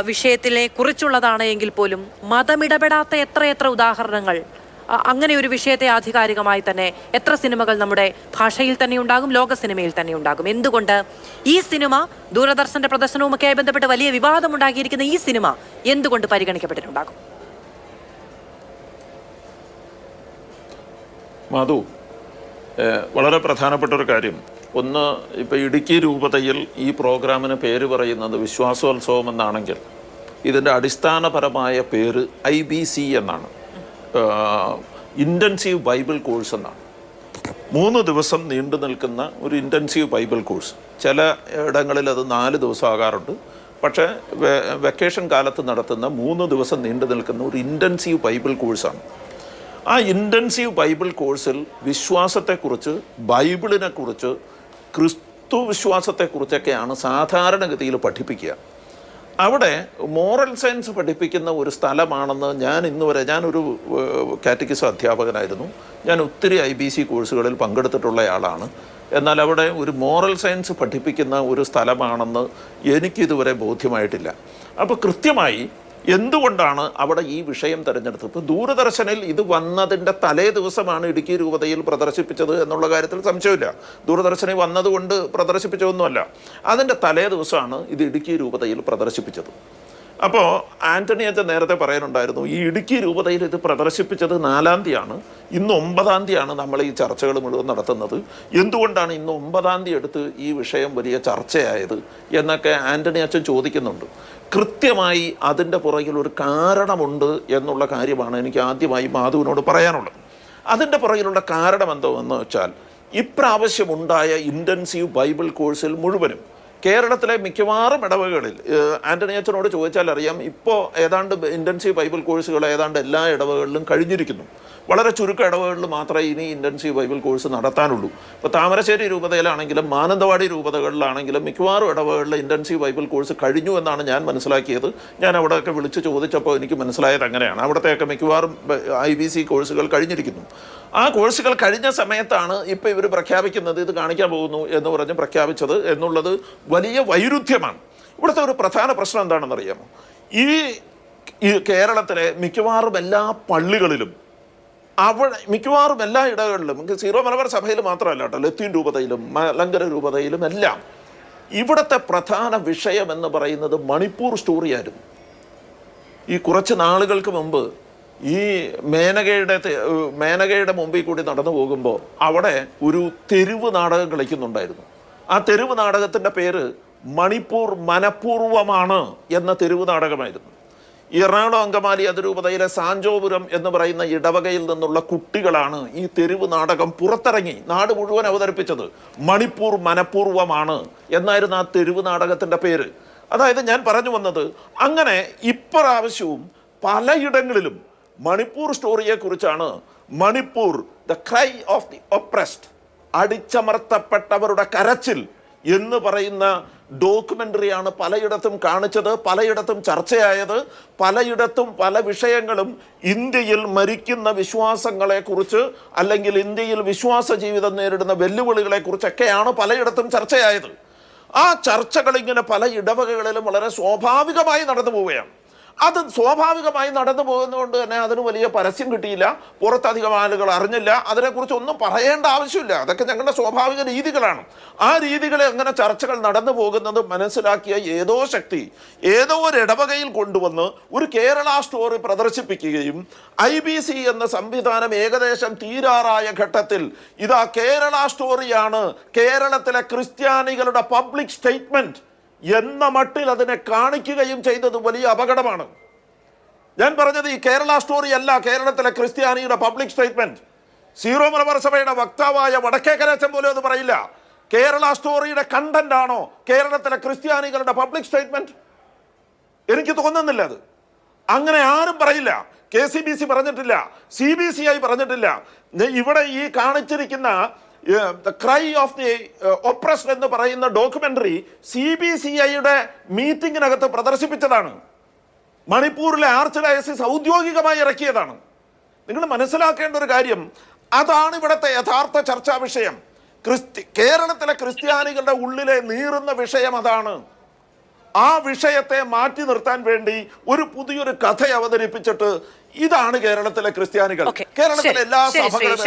വിഷയത്തിലെ കുറിച്ചുള്ളതാണ് എങ്കിൽ പോലും മതമിടപെടാത്ത എത്രയെത്ര ഉദാഹരണങ്ങൾ, അങ്ങനെ ഒരു വിഷയത്തെ ആധികാരികമായി തന്നെ എത്ര സിനിമകൾ നമ്മുടെ ഭാഷയിൽ തന്നെ ഉണ്ടാകും, ലോക സിനിമയിൽ തന്നെ ഉണ്ടാകും. എന്തുകൊണ്ട് ഈ സിനിമ ദൂരദർശന്റെ പ്രദർശനവുമൊക്കെയായി ബന്ധപ്പെട്ട് വലിയ വിവാദമുണ്ടാക്കിയിരിക്കുന്ന ഈ സിനിമ എന്തുകൊണ്ട് പരിഗണിക്കപ്പെട്ടിട്ടുണ്ടാകും? മാധു, വളരെ പ്രധാനപ്പെട്ട ഒരു കാര്യം. ഒന്ന്, ഇപ്പോൾ ഇടുക്കി രൂപതയിൽ ഈ പ്രോഗ്രാമിന് പേര് പറയുന്നത് വിശ്വാസോത്സവം എന്നാണെങ്കിൽ ഇതിൻ്റെ അടിസ്ഥാനപരമായ പേര് IBC എന്നാണ്, ഇൻറ്റൻസീവ് ബൈബിൾ കോഴ്സ് എന്നാണ്. 3 ദിവസം നീണ്ടു നിൽക്കുന്ന ഒരു ഇൻറ്റൻസീവ് ബൈബിൾ കോഴ്സ്. ചില ഇടങ്ങളിൽ അത് 4 ദിവസം ആകാറുണ്ട്. പക്ഷേ വെക്കേഷൻ കാലത്ത് നടത്തുന്ന 3 ദിവസം നീണ്ടു നിൽക്കുന്ന ഒരു ഇൻറ്റൻസീവ് ബൈബിൾ കോഴ്സാണ്. ആ ഇൻറ്റൻസീവ് ബൈബിൾ കോഴ്സിൽ വിശ്വാസത്തെക്കുറിച്ച്, ബൈബിളിനെക്കുറിച്ച്, ക്രിസ്തു വിശ്വാസത്തെക്കുറിച്ചൊക്കെയാണ് സാധാരണഗതിയിൽ പഠിപ്പിക്കുക. അവിടെ മോറൽ സയൻസ് പഠിപ്പിക്കുന്ന ഒരു സ്ഥലമാണെന്ന് ഞാൻ ഇന്നുവരെ, ഞാനൊരു കാറ്റക്കിസം അധ്യാപകനായിരുന്നു. ഞാൻ ഒത്തിരി IBC കോഴ്സുകളിൽ പങ്കെടുത്തിട്ടുള്ളയാളാണ്. എന്നാൽ അവിടെ ഒരു മോറൽ സയൻസ് പഠിപ്പിക്കുന്ന ഒരു സ്ഥലമാണെന്ന് എനിക്കിതുവരെ ബോധ്യമായിട്ടില്ല. അപ്പോൾ കൃത്യമായി എന്തുകൊണ്ടാണ് അവിടെ ഈ വിഷയം തിരഞ്ഞെടുത്തത്? ഇപ്പോൾ ദൂരദർശനിൽ ഇത് വന്നതിൻ്റെ തലേ ദിവസമാണ് ഇടുക്കി രൂപതയിൽ പ്രദർശിപ്പിച്ചത് എന്നുള്ള കാര്യത്തിൽ സംശയമില്ല. ദൂരദർശനിൽ വന്നതുകൊണ്ട് പ്രദർശിപ്പിച്ചതൊന്നുമല്ല. അതിൻ്റെ തലേ ദിവസമാണ് ഇത് ഇടുക്കി രൂപതയിൽ പ്രദർശിപ്പിച്ചത്. അപ്പോൾ ആൻ്റണി അച്ഛൻ നേരത്തെ പറയാനുണ്ടായിരുന്നു, ഈ ഇടുക്കി രൂപതയിൽ ഇത് പ്രദർശിപ്പിച്ചത് 4-ാം തീയതിയാണ്. ഇന്ന് 9-ാം തീയതിയാണ് നമ്മൾ ഈ ചർച്ചകൾ മുഴുവൻ നടത്തുന്നത്. എന്തുകൊണ്ടാണ് ഇന്ന് 9-ാം തീയതി എടുത്ത് ഈ വിഷയം വലിയ ചർച്ചയായത് എന്നൊക്കെ ആൻ്റണി അച്ഛൻ ചോദിക്കുന്നുണ്ട്. കൃത്യമായി അതിൻ്റെ പുറകിൽ ഒരു കാരണമുണ്ട് എന്നുള്ള കാര്യമാണ് എനിക്ക് ആദ്യമായി മാധുവിനോട് പറയാനുള്ളത്. അതിൻ്റെ പുറകിലുള്ള കാരണം എന്താണെന്ന് വെച്ചാൽ, ഇപ്രാവശ്യമുണ്ടായ ഇൻറ്റൻസീവ് ബൈബിൾ കോഴ്സിൽ മുഴുവനും കേരളത്തിലെ മിക്കവാറും ഇടവകകളിൽ, ആൻ്റണി അച്ഛനോട് ചോദിച്ചാൽ അറിയാം, ഇപ്പോൾ ഏതാണ്ട് ഇൻറ്റൻസീവ് ബൈബിൾ കോഴ്സുകൾ ഏതാണ്ട് എല്ലാ ഇടവകളിലും കഴിഞ്ഞിരിക്കുന്നു. വളരെ ചുരുക്കം ഇടവകളിൽ മാത്രമേ ഇനി ഇൻറ്റൻസീവ് ബൈബിൾ കോഴ്സ് നടത്താനുള്ളൂ. ഇപ്പോൾ താമരശ്ശേരി രൂപതയിലാണെങ്കിലും മാനന്തവാടി രൂപതകളിലാണെങ്കിലും മിക്കവാറും ഇടവകളിൽ ഇൻറ്റൻസീവ് ബൈബിൾ കോഴ്സ് കഴിഞ്ഞു എന്നാണ് ഞാൻ മനസ്സിലാക്കിയത്. ഞാൻ അവിടെയൊക്കെ വിളിച്ച് ചോദിച്ചപ്പോൾ എനിക്ക് മനസ്സിലായത് അങ്ങനെയാണ്. അവിടത്തെയൊക്കെ മിക്കവാറും IBC കോഴ്സുകൾ കഴിഞ്ഞിരിക്കുന്നു. ആ കോഴ്സുകൾ കഴിഞ്ഞ സമയത്താണ് ഇപ്പോൾ ഇവർ പ്രഖ്യാപിക്കുന്നത് ഇത് കാണിക്കാൻ പോകുന്നു എന്ന് പറഞ്ഞ് പ്രഖ്യാപിച്ചത് എന്നുള്ളത് വലിയ വൈരുദ്ധ്യമാണ്. ഇവിടുത്തെ ഒരു പ്രധാന പ്രശ്നം എന്താണെന്നറിയാമോ? ഈ കേരളത്തിലെ മിക്കവാറും എല്ലാ പള്ളികളിലും, അവിടെ മിക്കവാറും എല്ലാ ഇടങ്ങളിലും, സീറോ മലബാർ സഭയിൽ മാത്രമല്ല കേട്ടോ, ലത്തീൻ രൂപതയിലും മലങ്കര രൂപതയിലും എല്ലാം ഇവിടുത്തെ പ്രധാന വിഷയം എന്ന് പറയുന്നത് മണിപ്പൂർ സ്റ്റോറിയായിരുന്നു. ഈ കുറച്ച് നാളുകൾക്ക് മുമ്പ് ഈ മേനകയുടെ മുമ്പിൽ കൂടി നടന്നു പോകുമ്പോൾ അവിടെ ഒരു തെരുവ് നാടകം കളിക്കുന്നുണ്ടായിരുന്നു. ആ തെരുവ് നാടകത്തിൻ്റെ പേര് മണിപ്പൂർ മനഃപൂർവമാണ് എന്ന തെരുവ് നാടകമായിരുന്നു. എറണാകുളം അങ്കമാലി അതിരൂപതയിലെ സാഞ്ചോപുരം എന്ന് പറയുന്ന ഇടവകയിൽ നിന്നുള്ള കുട്ടികളാണ് ഈ തെരുവ് നാടകം പുറത്തിറങ്ങി നാട് മുഴുവൻ അവതരിപ്പിച്ചത്. മണിപ്പൂർ മനഃപൂർവമാണ് എന്നായിരുന്നു ആ തെരുവ് നാടകത്തിൻ്റെ പേര്. അതായത് ഞാൻ പറഞ്ഞു വന്നത്, അങ്ങനെ ഇപ്രാവശ്യവും പലയിടങ്ങളിലും മണിപ്പൂർ സ്റ്റോറിയെക്കുറിച്ചാണ്, Manipur the cry of the oppressed, അടിച്ചമർത്തപ്പെട്ടവരുടെ കരച്ചിൽ എന്ന് പറയുന്ന ഡോക്യുമെൻ്ററിയാണ് പലയിടത്തും കാണിച്ചത്, പലയിടത്തും ചർച്ചയായത്. പലയിടത്തും പല വിഷയങ്ങളും ഇന്ത്യയിൽ മരിക്കുന്ന വിശ്വാസങ്ങളെക്കുറിച്ച് അല്ലെങ്കിൽ ഇന്ത്യയിൽ വിശ്വാസ ജീവിതം നേരിടുന്ന വെല്ലുവിളികളെക്കുറിച്ചൊക്കെയാണ് പലയിടത്തും ചർച്ചയായത്. ആ ചർച്ചകൾ ഇങ്ങനെ പല ഇടവകകളിലും വളരെ സ്വാഭാവികമായി നടന്നു പോവുകയാണ്. അത് സ്വാഭാവികമായി നടന്നു പോകുന്നതുകൊണ്ട് തന്നെ അതിന് വലിയ പരസ്യം കിട്ടിയില്ല, പുറത്തധികം ആളുകൾ അറിഞ്ഞില്ല, അതിനെക്കുറിച്ച് ഒന്നും പറയേണ്ട ആവശ്യമില്ല. അതൊക്കെ ഞങ്ങളുടെ സ്വാഭാവിക രീതികളാണ്. ആ രീതികളെ അങ്ങനെ ചർച്ചകൾ നടന്നു പോകുന്നത് മനസ്സിലാക്കിയ ഏതോ ശക്തി ഏതോ ഒരു ഇടവകയിൽ കൊണ്ടുവന്ന് ഒരു കേരള സ്റ്റോറി പ്രദർശിപ്പിക്കുകയും IBC എന്ന സംവിധാനം ഏകദേശം തീരാറായ ഘട്ടത്തിൽ ഇതാ കേരള സ്റ്റോറിയാണ് കേരളത്തിലെ ക്രിസ്ത്യാനികളുടെ പബ്ലിക് സ്റ്റേറ്റ്മെന്റ് എന്ന മട്ടിൽ അതിനെ കാണിക്കുകയും ചെയ്തത് വലിയ അപകടമാണ്. ഞാൻ പറഞ്ഞത് ഈ കേരള സ്റ്റോറി അല്ല കേരളത്തിലെ ക്രിസ്ത്യാനിയുടെ പബ്ലിക് സ്റ്റേറ്റ്മെന്റ്. സീറോ മലബാർ സഭയുടെ വക്താവായ വടക്കേക്കരച്ചൻ പോലും അത് പറയില്ല. കേരള സ്റ്റോറിയുടെ കണ്ടന്റ് ആണോ കേരളത്തിലെ ക്രിസ്ത്യാനികളുടെ പബ്ലിക് സ്റ്റേറ്റ്മെന്റ്? എനിക്ക് തോന്നുന്നില്ല അത്. അങ്ങനെ ആരും പറയില്ല. KCBC പറഞ്ഞിട്ടില്ല, CBCI പറഞ്ഞിട്ടില്ല. ഇവിടെ ഈ കാണിച്ചിരിക്കുന്ന the cry of the oppressed എന്ന് പറയുന്ന ഡോക്യുമെന്ററി CBCIയുടെ മീറ്റിംഗിനകത്ത് പ്രദർശിപ്പിച്ചതാണ്. മണിപ്പൂരിലെ ആർച്ച് ഡയസിസ് ഔദ്യോഗികമായി ഇറക്കിയതാണ്. നിങ്ങൾ മനസ്സിലാക്കേണ്ട ഒരു കാര്യം, അതാണ് ഇവിടുത്തെ യഥാർത്ഥ ചർച്ചാ വിഷയം. കേരളത്തിലെ ക്രിസ്ത്യാനികളുടെ ഉള്ളിലെ നീറുന്ന വിഷയം അതാണ്. ആ വിഷയത്തെ മാറ്റി നിർത്താൻ വേണ്ടി ഒരു പുതിയൊരു കഥ അവതരിപ്പിച്ചിട്ട് ഇതാണ് കേരളത്തിലെ ക്രിസ്ത്യാനികൾ, കേരളത്തിലെ എല്ലാ സഭകളും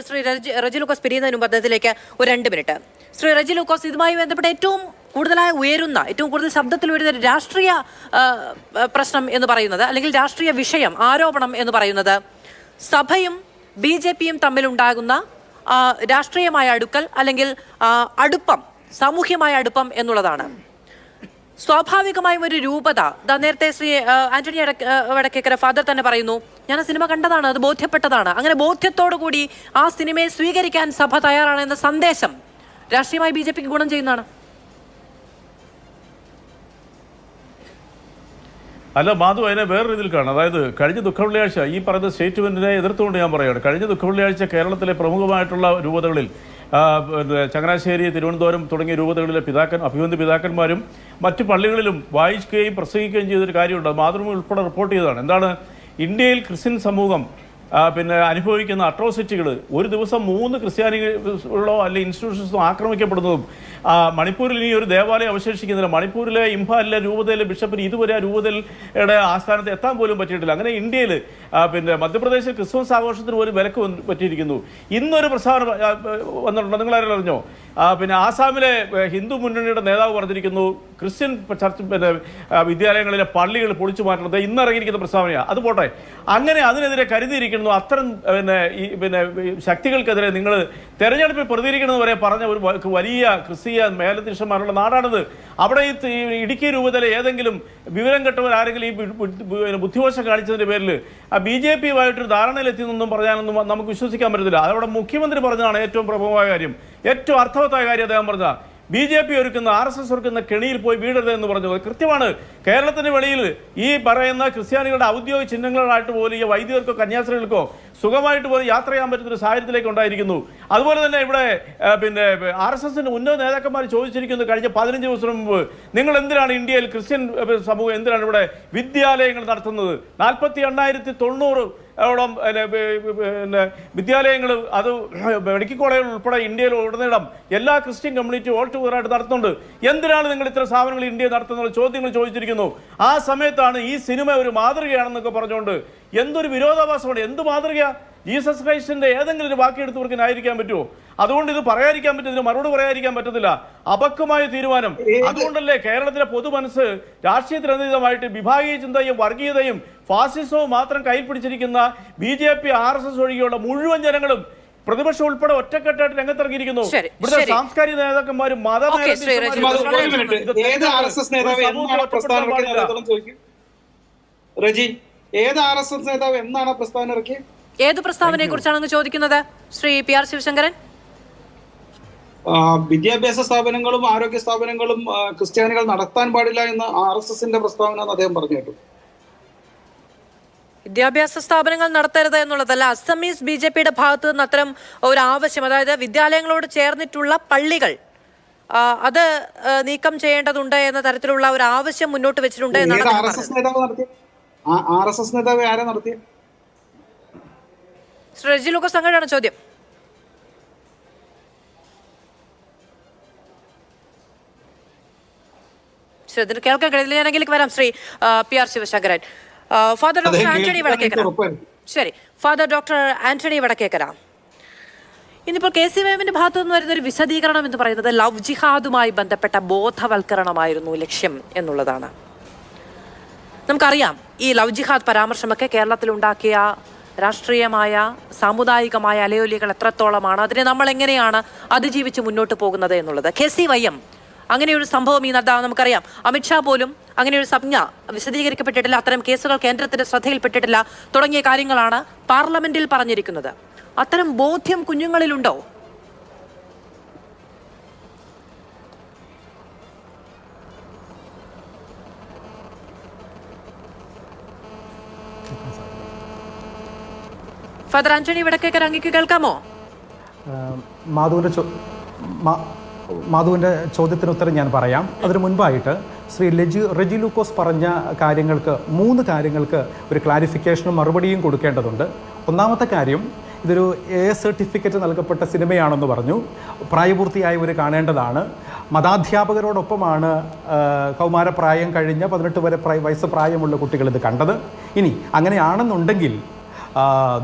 ശ്രീ റജി ലൂക്കോസ് പിരിയുന്നതിന് മുമ്പ് അദ്ദേഹത്തിലേക്ക് ഒരു 2 മിനിറ്റ്. ശ്രീ റജി ലൂക്കോസ്, ഇതുമായി ബന്ധപ്പെട്ട് ഏറ്റവും കൂടുതലായി ഉയരുന്ന, ഏറ്റവും കൂടുതൽ ശബ്ദത്തിൽ വരുന്ന രാഷ്ട്രീയ പ്രശ്നം എന്ന് പറയുന്നത്, അല്ലെങ്കിൽ രാഷ്ട്രീയ വിഷയം, ആരോപണം എന്ന് പറയുന്നത് സഭയും BJPയും തമ്മിലുണ്ടാകുന്ന രാഷ്ട്രീയമായ അടുക്കൽ അല്ലെങ്കിൽ അടുപ്പം, സാമൂഹ്യമായ അടുപ്പം എന്നുള്ളതാണ്. സ്വാഭാവികമായും ഒരു രൂപത, നേരത്തെ ശ്രീ ആന്റണി വടക്കേക്കര ഫാദർ തന്നെ പറയുന്നു, ഞാൻ ആ സിനിമ കണ്ടതാണ്, അത് ബോധ്യപ്പെട്ടതാണ്. അങ്ങനെ ബോധ്യത്തോടു കൂടി ആ സിനിമയെ സ്വീകരിക്കാൻ സഭ തയ്യാറാണ് എന്ന സന്ദേശം രാഷ്ട്രീയമായി BJPക്ക് ഗുണം ചെയ്യുന്നതാണ്. അല്ല മാധു, അതിനെ വേറെ രീതിയിൽ കാണാം. അതായത് കഴിഞ്ഞ ദുഃഖവെള്ളിയാഴ്ച ഈ പറയുന്ന സ്റ്റേറ്റ്മെൻറ്റിനെ എതിർത്തുകൊണ്ട് ഞാൻ പറയുകയാണ്. കഴിഞ്ഞ ദുഃഖവെള്ളിയാഴ്ച കേരളത്തിലെ പ്രമുഖമായിട്ടുള്ള രൂപതകളിൽ ചങ്ങനാശ്ശേരി, തിരുവനന്തപുരം തുടങ്ങിയ രൂപതകളിലെ അഭിവന്ദി പിതാക്കന്മാരും മറ്റു പള്ളികളിലും വായിക്കുകയും പ്രസംഗിക്കുകയും ചെയ്തൊരു കാര്യമുണ്ട്. മാതൃഭൂമി ഉൾപ്പെടെ റിപ്പോർട്ട് ചെയ്തതാണ്. എന്താണ് ഇന്ത്യയിൽ ക്രിസ്ത്യൻ സമൂഹം അനുഭവിക്കുന്ന അട്രോസിറ്റികൾ? ഒരു ദിവസം 3 ക്രിസ്ത്യാനികളോ അല്ലെങ്കിൽ ഇൻസ്റ്റിറ്റ്യൂഷൻസോ ആക്രമിക്കപ്പെടുന്നതും, മണിപ്പൂരിൽ ഇനി ഒരു ദേവാലയം അവശേഷിക്കുന്നില്ല. മണിപ്പൂരിലെ ഇംഫാലിലെ രൂപതയിലെ ബിഷപ്പിന് ഇതുവരെ ആ രൂപതയുടെ ആസ്ഥാനത്ത് എത്താൻ പോലും പറ്റിയിട്ടില്ല. അങ്ങനെ ഇന്ത്യയിൽ മധ്യപ്രദേശിൽ ക്രിസ്മസ് ആഘോഷത്തിന് പോലും വിലക്ക് പറ്റിയിരിക്കുന്നു. ഇന്നൊരു പ്രസ്താവന വന്നിട്ടുണ്ട്, നിങ്ങളാരും അറിഞ്ഞോ? ആസാമിലെ ഹിന്ദു മുന്നണിയുടെ നേതാവ് പറഞ്ഞിരിക്കുന്നു ക്രിസ്ത്യൻ ചർച്ച് വിദ്യാലയങ്ങളിലെ പള്ളികൾ പൊളിച്ചു മാറ്റുന്നത് ഇന്നിറങ്ങിയിരിക്കുന്ന പ്രസ്താവനയാണ്. അത് പോട്ടെ, അങ്ങനെ അതിനെതിരെ കരുതിയിരിക്കുന്നു. അത്തരം ശക്തികൾക്കെതിരെ നിങ്ങൾ തെരഞ്ഞെടുപ്പിൽ പ്രതികരിക്കണമെന്ന് വരെ പറഞ്ഞ ഒരു വലിയ ക്രിസ്തീയ മേലധ്യക്ഷന്മാരുള്ള നാടാണിത്. അവിടെ ഈ ഇടുക്കി രൂപതയിലെ ഏതെങ്കിലും വിവരം കെട്ടവർ ആരെങ്കിലും ഈ ബുദ്ധിമോശം കാണിച്ചതിൻ്റെ പേരിൽ BJPയുമായിട്ടൊരു ധാരണയിലെത്തിയെന്നൊന്നും പറയാനൊന്നും നമുക്ക് വിശ്വസിക്കാൻ പറ്റത്തില്ല. അതവിടെ മുഖ്യമന്ത്രി പറഞ്ഞതാണ് ഏറ്റവും പ്രമുഖമായ കാര്യം, ഏറ്റവും അർത്ഥവത്തായ കാര്യം. അദ്ദേഹം പറഞ്ഞ BJP ഒരുക്കുന്ന RSS ഒരുക്കുന്ന കെണിയിൽ പോയി വീടരുത് എന്ന് പറഞ്ഞത് കൃത്യമാണ്. കേരളത്തിന് വെളിയിൽ ഈ പറയുന്ന ക്രിസ്ത്യാനികളുടെ ഔദ്യോഗിക ചിഹ്നങ്ങളായിട്ട് പോലും ഈ വൈദികർക്കോ കന്യാസ്ത്രീകൾക്കോ സുഖമായിട്ട് പോലും യാത്ര ചെയ്യാൻ പറ്റുന്നൊരു സാഹചര്യത്തിലേക്ക് ഉണ്ടായിരിക്കുന്നു. അതുപോലെ തന്നെ ഇവിടെ RSSന്റെ ഉന്നത നേതാക്കന്മാർ ചോദിച്ചിരിക്കുന്നു കഴിഞ്ഞ 15 ദിവസം മുമ്പ്, നിങ്ങൾ എന്തിനാണ് ഇന്ത്യയിൽ ക്രിസ്ത്യൻ സമൂഹം എന്തിനാണ് ഇവിടെ വിദ്യാലയങ്ങൾ നടത്തുന്നത്? 48,900 ഓളം വിദ്യാലയങ്ങൾ, അത് മെഡിക്കൽ കോളേജുകൾ ഉൾപ്പെടെ ഇന്ത്യയിൽ ഉടനീളം എല്ലാ ക്രിസ്ത്യൻ കമ്മ്യൂണിറ്റി ഓൾ ടുഗദറായിട്ട് നടത്തുന്നുണ്ട്. എന്തിനാണ് നിങ്ങൾ ഇത്തരം സ്ഥാപനങ്ങൾ ഇന്ത്യയിൽ നടത്തുന്ന ചോദ്യങ്ങൾ ചോദിച്ചിരിക്കുന്നു. ആ സമയത്താണ് ഈ സിനിമ ഒരു മാതൃകയാണെന്നൊക്കെ പറഞ്ഞുകൊണ്ട് എന്തൊരു വിരോധാഭാസമാണ്, എന്ത് മാതൃക? ജീസസ് ക്രൈസ്റ്റിന്റെ ഏതെങ്കിലും ഒരു വാക്കിയെടുത്തവർക്ക് ന്യായീകരിക്കാൻ പറ്റുമോ? അതുകൊണ്ട് ഇത് പറയാതിരിക്കാൻ പറ്റും, ഇതിന് മറുപടി പറയാതിരിക്കാൻ പറ്റത്തില്ല. അപക്വമായ തീരുമാനം. അതുകൊണ്ടല്ലേ കേരളത്തിലെ പൊതുമനസ്സ് രാഷ്ട്രീയത്തിനതീതമായിട്ട് വിഭാഗീയ ചിന്തയും വർഗീയതയും ഫാസിസവും മാത്രം കയ്യിൽ പിടിച്ചിരിക്കുന്ന BJP RSS ഒഴികെയുള്ള മുഴുവൻ ജനങ്ങളും പ്രതിപക്ഷം ഉൾപ്പെടെ ഒറ്റക്കെട്ടായിട്ട് രംഗത്തിറങ്ങിയിരിക്കുന്നു. ഇവിടുത്തെ സാംസ്കാരിക നേതാക്കന്മാരും ഏത് RSS നേതാവ് എന്നാണ് പ്രസ്താവന ഇറക്കിയത്? ഏത് പ്രസ്താവനയെ കുറിച്ചാണ് ചോദിക്കുന്നത് ശ്രീ PR ശിവശങ്കരൻ? വിദ്യാഭ്യാസ സ്ഥാപനങ്ങളും ആരോഗ്യ സ്ഥാപനങ്ങളും ക്രിസ്ത്യാനികൾ നടത്താൻ പാടില്ല എന്ന് RSSന്റെ പ്രസ്താവന എന്ന് അദ്ദേഹം പറഞ്ഞു കേട്ടു. വിദ്യാഭ്യാസ സ്ഥാപനങ്ങൾ നടത്തരുത് എന്നുള്ളതല്ല, അസമീസ് BJPയുടെ ഭാഗത്ത് നിന്ന് അത്തരം ഒരു ആവശ്യം, അതായത് വിദ്യാലയങ്ങളോട് ചേർന്നിട്ടുള്ള പള്ളികൾ അത് നീക്കം ചെയ്യേണ്ടതുണ്ട് എന്ന തരത്തിലുള്ള ഒരു ആവശ്യം മുന്നോട്ട് വെച്ചിട്ടുണ്ട് എന്നാണ് RSS നേതാവ് ആരാ നടത്തിയ? ശ്രീ റെജി ലൂക്കോസ് അങ്ങനെയാണ് ചോദ്യം. ഇതിന് കേൾക്കാൻ കഴിയില്ല, ഞാൻ എങ്കിലേക്ക് വരാം. Shri PR Sivasankaran, father doctor Antony Vadakkekara. ശരി, ഫാദർ ഡോക്ടർ ആന്റണി വടക്കേക്കര, ഇന്നിപ്പോൾ KCYMന്റെ ഭാഗത്തു നിന്ന് വരുന്ന ഒരു വിശദീകരണം എന്ന് പറയുന്നത് ലവ് ജിഹാദുമായി ബന്ധപ്പെട്ട ബോധവൽക്കരണമായിരുന്നു ലക്ഷ്യം എന്നുള്ളതാണ്. നമുക്കറിയാം ഈ ലവ് ജിഹാദ് പരാമർശമൊക്കെ കേരളത്തിലുണ്ടാക്കിയ രാഷ്ട്രീയമായ സാമുദായികമായ അലയൊലികൾ എത്രത്തോളമാണ്, അതിനെ നമ്മൾ എങ്ങനെയാണ് അതിജീവിച്ച് മുന്നോട്ട് പോകുന്നത് എന്നുള്ളത്. KCYM അങ്ങനെയൊരു സംഭവം ഈ നമുക്കറിയാം, അമിത്ഷാ പോലും അങ്ങനെയൊരു സംജ്ഞ വിശദീകരിക്കപ്പെട്ടിട്ടില്ല, അത്തരം കേസുകൾ കേന്ദ്രത്തിന്റെ ശ്രദ്ധയിൽപ്പെട്ടിട്ടില്ല തുടങ്ങിയ കാര്യങ്ങളാണ് പാർലമെന്റിൽ പറഞ്ഞിരിക്കുന്നത്. അത്തരം ബോധ്യം കുഞ്ഞുങ്ങളിലുണ്ടോ? ഫാദർ ആന്റണി വടക്കേക്കര, അങ്ങേക്ക് കേൾക്കാമോ? മാധുവിൻ്റെ ചോദ്യത്തിന് ഉത്തരം ഞാൻ പറയാം. അതിനു മുൻപായിട്ട് ശ്രീ റെജി ലൂക്കോസ് പറഞ്ഞ കാര്യങ്ങൾക്ക് 3 കാര്യങ്ങൾക്ക് ഒരു ക്ലാരിഫിക്കേഷനും മറുപടിയും കൊടുക്കേണ്ടതുണ്ട്. ഒന്നാമത്തെ കാര്യം, ഇതൊരു A സർട്ടിഫിക്കറ്റ് നൽകപ്പെട്ട സിനിമയാണെന്ന് പറഞ്ഞു. പ്രായപൂർത്തിയായവർ കാണേണ്ടതാണ്. മതാധ്യാപകരോടൊപ്പമാണ് കൗമാരപ്രായം കഴിഞ്ഞ 18 വയസ്സ് പ്രായമുള്ള കുട്ടികൾ ഇത് കണ്ടത്. ഇനി അങ്ങനെയാണെന്നുണ്ടെങ്കിൽ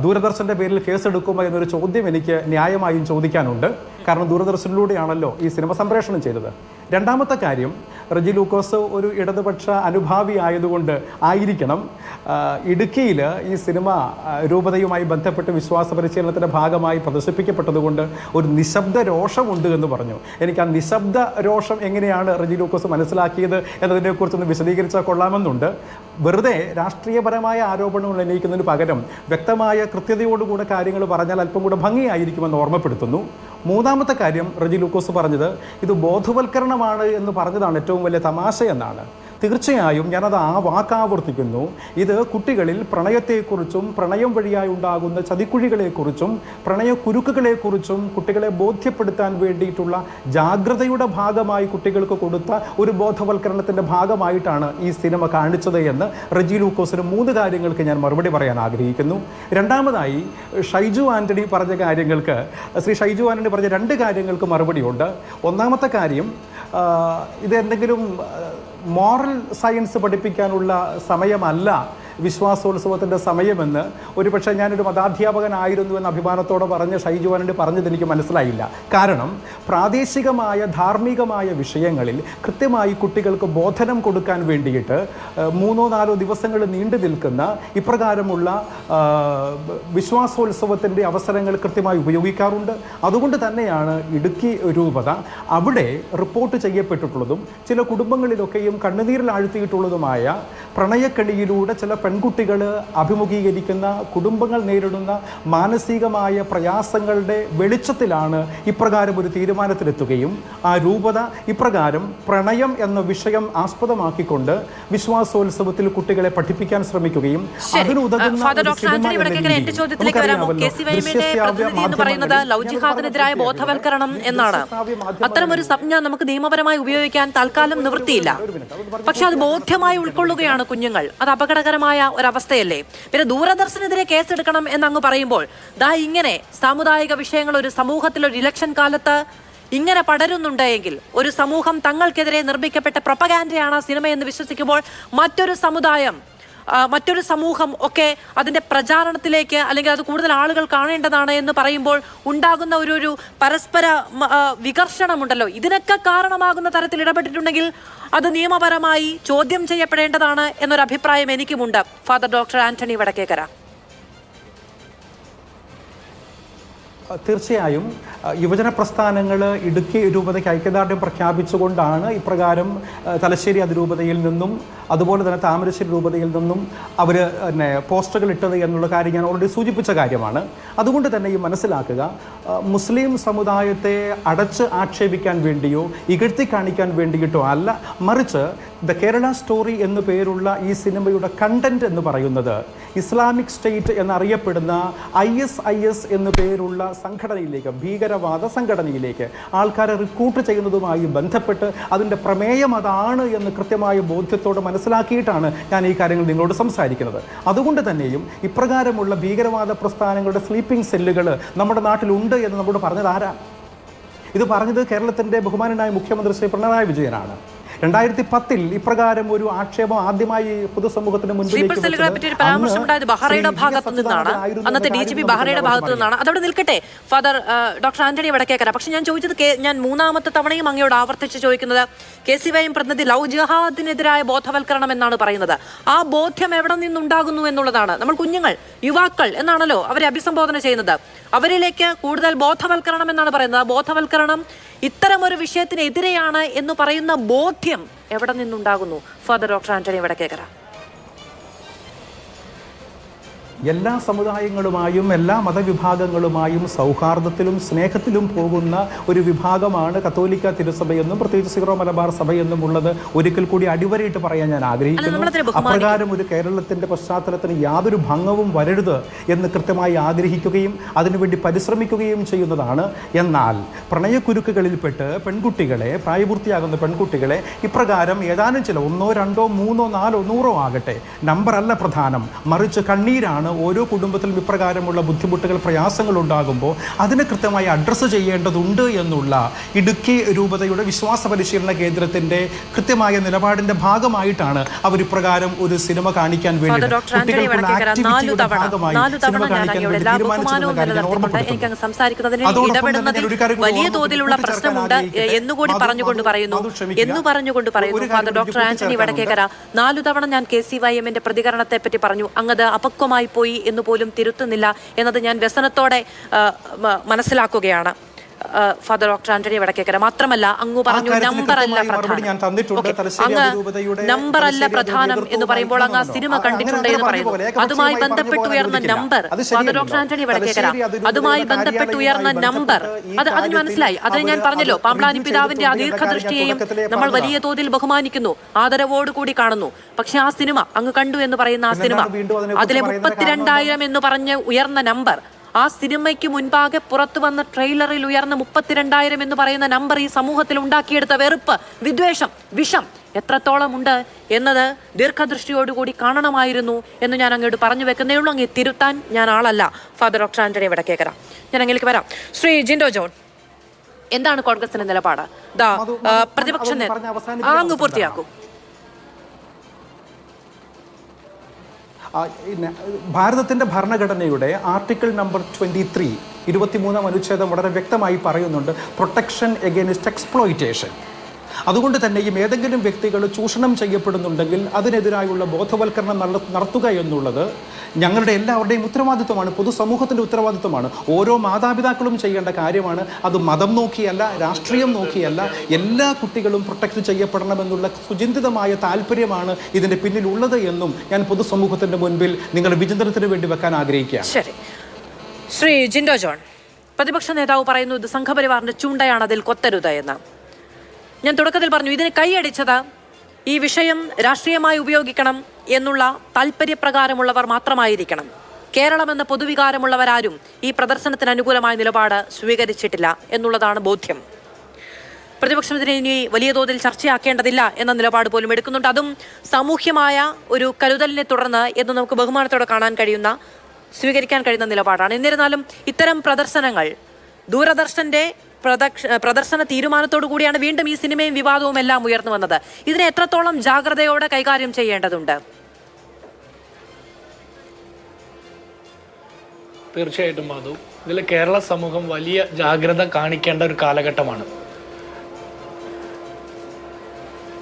ദൂരദർശൻ്റെ പേരിൽ കേസെടുക്കുമോ എന്നൊരു ചോദ്യം എനിക്ക് ന്യായമായും ചോദിക്കാനുണ്ട്. കാരണം ദൂരദർശനിലൂടെയാണല്ലോ ഈ സിനിമ സംപ്രേഷണം ചെയ്തത്. രണ്ടാമത്തെ കാര്യം, റെജി ലൂക്കോസ് ഒരു ഇടതുപക്ഷ അനുഭാവി ആയതുകൊണ്ട് ആയിരിക്കണം ഇടുക്കിയിൽ ഈ സിനിമ രൂപതയുമായി ബന്ധപ്പെട്ട് വിശ്വാസ പരിശീലനത്തിൻ്റെ ഭാഗമായി പ്രദർശിപ്പിക്കപ്പെട്ടതുകൊണ്ട് ഒരു നിശബ്ദ രോഷമുണ്ട് എന്ന് പറഞ്ഞു. എനിക്ക് ആ നിശബ്ദ രോഷം എങ്ങനെയാണ് റെജി ലൂക്കോസ് മനസ്സിലാക്കിയത് എന്നതിനെക്കുറിച്ചൊന്ന് വിശദീകരിച്ചാൽ കൊള്ളാമെന്നുണ്ട്. വെറുതെ രാഷ്ട്രീയപരമായ ആരോപണങ്ങൾ ഉന്നയിക്കുന്നതിന് പകരം വ്യക്തമായ കൃത്യതയോടുകൂടെ കാര്യങ്ങൾ പറഞ്ഞാൽ അല്പം കൂടെ ഭംഗിയായിരിക്കുമെന്ന് ഓർമ്മപ്പെടുത്തുന്നു. മൂന്നാമത്തെ കാര്യം, റെജി ലൂക്കോസ് പറഞ്ഞത് ഇത് ബോധവൽക്കരണമാണ് എന്ന് പറഞ്ഞതാണ് ഏറ്റവും വലിയ തമാശയെന്നാണ്. തീർച്ചയായും ഞാനത് വാക്കാവർത്തിക്കുന്നു. ഇത് കുട്ടികളിൽ പ്രണയത്തെക്കുറിച്ചും പ്രണയം വഴിയായി ഉണ്ടാകുന്ന ചതിക്കുഴികളെക്കുറിച്ചും പ്രണയക്കുരുക്കുകളെക്കുറിച്ചും കുട്ടികളെ ബോധ്യപ്പെടുത്താൻ വേണ്ടിയിട്ടുള്ള ജാഗ്രതയുടെ ഭാഗമായി കുട്ടികൾക്ക് കൊടുത്ത ഒരു ബോധവൽക്കരണത്തിൻ്റെ ഭാഗമായിട്ടാണ് ഈ സിനിമ കാണിച്ചത് എന്ന് റെജി ലൂക്കോസിന് 3 കാര്യങ്ങൾക്ക് ഞാൻ മറുപടി പറയാൻ ആഗ്രഹിക്കുന്നു. രണ്ടാമതായി ഷൈജു ആൻ്റണി പറഞ്ഞ കാര്യങ്ങൾക്ക്, ശ്രീ ഷൈജു ആൻ്റണി പറഞ്ഞ 2 കാര്യങ്ങൾക്ക് മറുപടിയുണ്ട്. ഒന്നാമത്തെ കാര്യം, ഇത് എന്തെങ്കിലും മോറൽ സയൻസ് പഠിപ്പിക്കാനുള്ള സമയമല്ല വിശ്വാസോത്സവത്തിൻ്റെ സമയമെന്ന് ഒരുപക്ഷെ ഞാനൊരു മതാധ്യാപകനായിരുന്നു എന്ന അഭിമാനത്തോടെ പറഞ്ഞ് ഷൈജു ആൻ്റണി പറഞ്ഞത് എനിക്ക് മനസ്സിലായില്ല. കാരണം പ്രാദേശികമായ ധാർമ്മികമായ വിഷയങ്ങളിൽ കൃത്യമായി കുട്ടികൾക്ക് ബോധനം കൊടുക്കാൻ വേണ്ടിയിട്ട് 3-4 ദിവസങ്ങൾ നീണ്ടു നിൽക്കുന്ന ഇപ്രകാരമുള്ള വിശ്വാസോത്സവത്തിൻ്റെ അവസരങ്ങൾ കൃത്യമായി ഉപയോഗിക്കാറുണ്ട്. അതുകൊണ്ട് തന്നെയാണ് ഇടുക്കി രൂപത അവിടെ റിപ്പോർട്ട് ചെയ്യപ്പെട്ടിട്ടുള്ളതും ചില കുടുംബങ്ങളിലൊക്കെയും കണ്ണുനീരിൽ ആഴ്ത്തിയിട്ടുള്ളതുമായ പ്രണയക്കെണിയിലൂടെ ചില പെൺകുട്ടികൾ അഭിമുഖീകരിക്കുന്ന, കുടുംബങ്ങൾ നേരിടുന്ന മാനസികമായ പ്രയാസങ്ങളുടെ വെളിച്ചത്തിലാണ് ഇപ്രകാരം ഒരു തീരുമാനത്തിലെത്തുകയും ആ രൂപത ഇപ്രകാരം പ്രണയം എന്ന വിഷയം ആസ്പദമാക്കിക്കൊണ്ട് വിശ്വാസോത്സവത്തിൽ കുട്ടികളെ പഠിപ്പിക്കാൻ ശ്രമിക്കുകയും ലൗജിഹാദിനെതിരായ ബോധവൽക്കരണം എന്നാണ്. അത്തരമൊരു സംജ്ഞ നമുക്ക് നിയമപരമായി ഉപയോഗിക്കാൻ തൽക്കാലം നിവൃത്തിയില്ല. പക്ഷെ അത് ബോധ്യമായി ഉൾക്കൊള്ളുകയാണ് കുഞ്ഞുങ്ങൾ. അത് അപകടകരമായ ഒരവസ്ഥയല്ലേ? പിന്നെ ദൂരദർശനെതിരെ കേസെടുക്കണം എന്നങ്ങ് പറയുമ്പോൾ ഇങ്ങനെ സാമുദായിക വിഷയങ്ങൾ ഒരു സമൂഹത്തിൽ ഒരു ഇലക്ഷൻ കാലത്ത് ഇങ്ങനെ പടരുന്നുണ്ടെങ്കിൽ, ഒരു സമൂഹം തങ്ങൾക്കെതിരെ നിർമ്മിക്കപ്പെട്ട പ്രൊപ്പഗാൻഡയാണ് സിനിമ എന്ന് വിശ്വസിക്കുമ്പോൾ മറ്റൊരു സമുദായം മറ്റൊരു സമൂഹം ഒക്കെ അതിന്റെ പ്രചാരണത്തിലേക്ക് അല്ലെങ്കിൽ അത് കൂടുതൽ ആളുകൾ കാണേണ്ടതാണ് എന്ന് പറയുമ്പോൾ ഉണ്ടാകുന്ന ഒരു പരസ്പര വികർഷണമുണ്ടല്ലോ. ഇതിനൊക്കെ കാരണമാകുന്ന തരത്തിൽ ഇടപെട്ടിട്ടുണ്ടെങ്കിൽ അത് നിയമപരമായി ചോദ്യം ചെയ്യപ്പെടേണ്ടതാണ് എന്നൊരു അഭിപ്രായം എനിക്കുമുണ്ട്. Father doctor Antony Vadakkekara. തീർച്ചയായും യുവജന പ്രസ്ഥാനങ്ങൾ ഇടുക്കി രൂപതയ്ക്ക് ഐക്യദാർഢ്യം പ്രഖ്യാപിച്ചുകൊണ്ടാണ് ഇപ്രകാരം തലശ്ശേരി അതിരൂപതയിൽ നിന്നും അതുപോലെ തന്നെ താമരശ്ശേരി രൂപതയിൽ നിന്നും അവർ പിന്നെ പോസ്റ്ററുകൾ ഇട്ടത് എന്നുള്ള കാര്യം ഞാൻ ഓൾറെഡി സൂചിപ്പിച്ച കാര്യമാണ്. അതുകൊണ്ട് തന്നെ ഈ മനസ്സിലാക്കുക, മുസ്ലിം സമുദായത്തെ അടച്ച് ആക്ഷേപിക്കാൻ വേണ്ടിയോ ഇകഴ്ത്തി കാണിക്കാൻ വേണ്ടിയിട്ടോ അല്ല, മറിച്ച് ദ കേരള സ്റ്റോറി എന്നു പേരുള്ള ഈ സിനിമയുടെ കണ്ടന്റ് എന്ന് പറയുന്നത് ഇസ്ലാമിക് സ്റ്റേറ്റ് എന്നറിയപ്പെടുന്ന ISIS എന്നു പേരുള്ള സംഘടനയിലേക്ക്, ഭീകരവാദ സംഘടനയിലേക്ക് ആൾക്കാരെ റിക്രൂട്ട് ചെയ്യുന്നതുമായി ബന്ധപ്പെട്ട് അതിൻ്റെ പ്രമേയം അതാണ് എന്ന് കൃത്യമായ ബോധ്യത്തോടെ മനസ്സിലാക്കിയിട്ടാണ് ഞാൻ ഈ കാര്യങ്ങൾ നിങ്ങളോട് സംസാരിക്കുന്നത്. അതുകൊണ്ട് തന്നെയും ഇപ്രകാരമുള്ള ഭീകരവാദ പ്രസ്ഥാനങ്ങളുടെ സ്ലീപ്പിംഗ് സെല്ലുകൾ നമ്മുടെ നാട്ടിലുണ്ട് എന്ന് നമ്മോട് പറഞ്ഞത് ആരാ? ഇത് പറഞ്ഞത് കേരളത്തിൻ്റെ ബഹുമാനനായ മുഖ്യമന്ത്രി ശ്രീ പിണറായി വിജയനാണ്. 2010 ഇപ്രകാരം ഒരു ആക്ഷേപം ആദ്യമായി പൊതുസമൂഹത്തിന് മുൻപിലേക്ക് ബഹ്റയുടെ ഭാഗത്തു നിന്നാണ്, അന്നത്തെ DGP ബഹ്റയുടെ ഭാഗത്തു നിന്നാണ്. അതവിടെ നിൽക്കട്ടെ ഫാദർ ഡോക്ടർ ആന്റണി വടക്കേക്കര. പക്ഷെ ഞാൻ ചോദിച്ചത്, ഞാൻ മൂന്നാമത്തെ തവണയും അങ്ങയോട് ആവർത്തിച്ച് ചോദിക്കുന്നത്, KCYM പ്രതിനിധി ലവ് ജിഹാദിനെതിരായ ബോധവൽക്കരണം എന്നാണ് പറയുന്നത്. ആ ബോധ്യം എവിടെ നിന്നുണ്ടാകുന്നു എന്നുള്ളതാണ്. നമ്മൾ കുഞ്ഞുങ്ങൾ, യുവാക്കൾ എന്നാണല്ലോ അവരെ അഭിസംബോധന ചെയ്യുന്നത്. അവരിലേക്ക് കൂടുതൽ ബോധവൽക്കരണം എന്നാണ് പറയുന്നത്. ആ ബോധവൽക്കരണം ഇത്തരമൊരു വിഷയത്തിനെതിരെയാണ് എന്ന് പറയുന്ന ബോധ്യം എവിടെ നിന്നുണ്ടാകുന്നു? Father doctor Antony Vadakkekara. എല്ലാ സമുദായങ്ങളുമായും എല്ലാ മതവിഭാഗങ്ങളുമായും സൗഹാർദ്ദത്തിലും സ്നേഹത്തിലും പോകുന്ന ഒരു വിഭാഗമാണ് കത്തോലിക്ക തിരുസഭയെന്നും പ്രത്യേകിച്ച് സീറോ മലബാർ സഭയെന്നും ഉള്ളത് ഒരിക്കൽ കൂടി അടിവരയിട്ട് പറയാൻ ഞാൻ ആഗ്രഹിക്കുന്നു. അപ്രകാരം ഒരു കേരളത്തിൻ്റെ പശ്ചാത്തലത്തിന് യാതൊരു ഭംഗവും വരരുത് എന്ന് കൃത്യമായി ആഗ്രഹിക്കുകയും അതിനുവേണ്ടി പരിശ്രമിക്കുകയും ചെയ്യുന്നതാണ്. എന്നാൽ പ്രണയക്കുരുക്കുകളിൽപ്പെട്ട് പെൺകുട്ടികളെ, പ്രായപൂർത്തിയാകുന്ന പെൺകുട്ടികളെ ഇപ്രകാരം ഏതാനും ചില 1, 2, 3, 4, 100 ആകട്ടെ, നമ്പറല്ല പ്രധാനം, മറിച്ച് കണ്ണീരാണ്. ഓരോ കുടുംബത്തിലും ഇപ്രകാരമുള്ള ബുദ്ധിമുട്ടുകൾ, പ്രയാസങ്ങൾ ഉണ്ടാകുമ്പോൾ അതിനെ കൃത്യമായി അഡ്രസ്സ് ചെയ്യേണ്ടതുണ്ട് എന്നുള്ള ഇടുക്കി രൂപതയുടെ വിശ്വാസ പരിശീലന കേന്ദ്രത്തിന്റെ കൃത്യമായ നിലപാടിന്റെ ഭാഗമായിട്ടാണ് അവർ ഇപ്രകാരം ഒരു സിനിമ കാണിക്കാൻ വേണ്ടി വലിയ തോതിലുള്ള പ്രശ്നമുണ്ട് എന്നുകൂടി പറഞ്ഞുകൊണ്ട് പറയുന്നു. ഫാദർ ഡോക്ടർ ആന്റണി വടക്കേക്കര, 4 തവണ ഞാൻ KCYM പ്രതികരണത്തെ പറ്റി പറഞ്ഞു. അങ്ങത് അപക്വമായി പോയി എന്ന് പോലും തിരുത്തുന്നില്ല എന്നത് ഞാൻ വ്യസനത്തോടെ മനസ്സിലാക്കുകയാണ്. ഫാദർ ഡോക്ടർ ആന്റണി വടക്കേക്കര, മാത്രമല്ല അങ്ങ് പറഞ്ഞു നമ്പറല്ല പ്രധാനം എന്ന് പറയുമ്പോൾ അങ്ങ് ആ സിനിമ കണ്ടിട്ടുണ്ട് എന്ന് പറയുന്നു. അതുമായി ബന്ധപ്പെട്ട് ഉയർന്ന number, father doctor Antony Vadakkekara, അതുമായി ബന്ധപ്പെട്ട് ഉയർന്ന നമ്പർ, അതിന് മനസ്സിലായി. അതിന് ഞാൻ പറഞ്ഞല്ലോ, പാമ്പ്ളാനി പിതാവിന്റെ ദീർഘദൃഷ്ടിയെയും നമ്മൾ വലിയ തോതിൽ ബഹുമാനിക്കുന്നു, ആദരവോടുകൂടി കാണുന്നു. പക്ഷെ ആ സിനിമ അങ്ങ് കണ്ടു എന്ന് പറയുന്ന ആ സിനിമ, അതിലെ 32,000 എന്ന് പറഞ്ഞ് ഉയർന്ന നമ്പർ, ആ സിനിമയ്ക്ക് മുൻപാകെ പുറത്തു വന്ന ട്രെയിലറിൽ ഉയർന്ന 32,000 എന്ന് പറയുന്ന നമ്പർ ഈ സമൂഹത്തിൽ ഉണ്ടാക്കിയെടുത്ത വെറുപ്പ്, വിദ്വേഷം, വിഷം എത്രത്തോളം ഉണ്ട് എന്നത് ദീർഘദൃഷ്ടിയോടുകൂടി കാണണമായിരുന്നു എന്ന് ഞാൻ അങ്ങോട്ട് പറഞ്ഞു വെക്കുന്നേ ഉള്ളൂ. അങ്ങ് തിരുത്താൻ ഞാൻ ആളല്ല. ഫാദർ ഡോക്ടർ ആന്റണി വടക്കേക്കര, ഞാൻ അങ്ങേക്ക് വരാം. ശ്രീ ജിൻഡോ ജോൺ, എന്താണ് കോൺഗ്രസിന്റെ നിലപാട്? പ്രതിപക്ഷ അങ്ങ് പൂർത്തിയാക്കൂ. ഭാരതത്തിൻ്റെ ഭരണഘടനയുടെ ആർട്ടിക്കിൾ നമ്പർ 23, 23-ാം അനുച്ഛേദം വളരെ വ്യക്തമായി പറയുന്നുണ്ട്, പ്രൊട്ടക്ഷൻ എഗെയിൻസ്റ്റ് എക്സ്പ്ലോയിറ്റേഷൻ. അതുകൊണ്ട് തന്നെയും ഏതെങ്കിലും വ്യക്തികൾ ചൂഷണം ചെയ്യപ്പെടുന്നുണ്ടെങ്കിൽ അതിനെതിരായുള്ള ബോധവൽക്കരണം നടത്തുക എന്നുള്ളത് ഞങ്ങളുടെ എല്ലാവരുടെയും ഉത്തരവാദിത്വമാണ്, പൊതുസമൂഹത്തിൻ്റെ ഉത്തരവാദിത്വമാണ്. ഓരോ മാതാപിതാക്കളും ചെയ്യേണ്ട കാര്യമാണ്. അത് മതം നോക്കിയല്ല, രാഷ്ട്രീയം നോക്കിയല്ല, എല്ലാ കുട്ടികളും പ്രൊട്ടക്റ്റ് ചെയ്യപ്പെടണമെന്നുള്ള സുചിന്തിതമായ താല്പര്യമാണ് ഇതിൻ്റെ പിന്നിലുള്ളത് എന്നും ഞാൻ പൊതുസമൂഹത്തിൻ്റെ മുൻപിൽ നിങ്ങളുടെ വിചിന്തനത്തിന് വേണ്ടി വെക്കാൻ ആഗ്രഹിക്കുകയാണ്. ശരി. ശ്രീ ജിൻഡോ ജോൺ, പ്രതിപക്ഷ നേതാവ് പറയുന്നു ഇത് സംഘപരിവാറിന്റെ ചൂണ്ടയാണ്, അതിൽ കൊത്തരുത് എന്ന്. ഞാൻ തുടക്കത്തിൽ പറഞ്ഞു, ഇതിന് കൈയടിച്ചത് ഈ വിഷയം രാഷ്ട്രീയമായി ഉപയോഗിക്കണം എന്നുള്ള താല്പര്യപ്രകാരമുള്ളവർ മാത്രമായിരിക്കണം. കേരളം എന്ന പൊതുവികാരമുള്ളവരാരും ഈ പ്രദർശനത്തിന് അനുകൂലമായ നിലപാട് സ്വീകരിച്ചിട്ടില്ല എന്നുള്ളതാണ് ബോധ്യം. പ്രതിപക്ഷത്തിന് ഇനി വലിയ തോതിൽ ചർച്ചയാക്കേണ്ടതില്ല എന്ന നിലപാട് പോലും എടുക്കുന്നുണ്ട്. അതും സാമൂഹ്യമായ ഒരു കരുതലിനെ തുടർന്ന് എന്ന് നമുക്ക് ബഹുമാനത്തോടെ കാണാൻ കഴിയുന്ന, സ്വീകരിക്കാൻ കഴിയുന്ന നിലപാടാണ്. എന്നിരുന്നാലും ഇത്തരം പ്രദർശനങ്ങൾ, ദൂരദർശന്റെ പ്രദർശന തീരുമാനത്തോടു കൂടിയാണ് വീണ്ടും ഈ സിനിമയും വിവാദവും എല്ലാം ഉയർന്നു വന്നത്. ഇതിനെ എത്രത്തോളം ജാഗ്രതയോടെ കൈകാര്യം ചെയ്യേണ്ടതുണ്ട്? തീർച്ചയായിട്ടും മധു, ഇതിൽ കേരള സമൂഹം വലിയ ജാഗ്രത കാണിക്കേണ്ട ഒരു കാലഘട്ടമാണ്.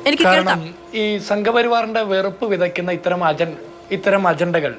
എനിക്ക് കാരണം ഈ സംഘപരിവാറിന്റെ വെറുപ്പ് വിതയ്ക്കുന്ന ഇത്തരം അജണ്ടകൾ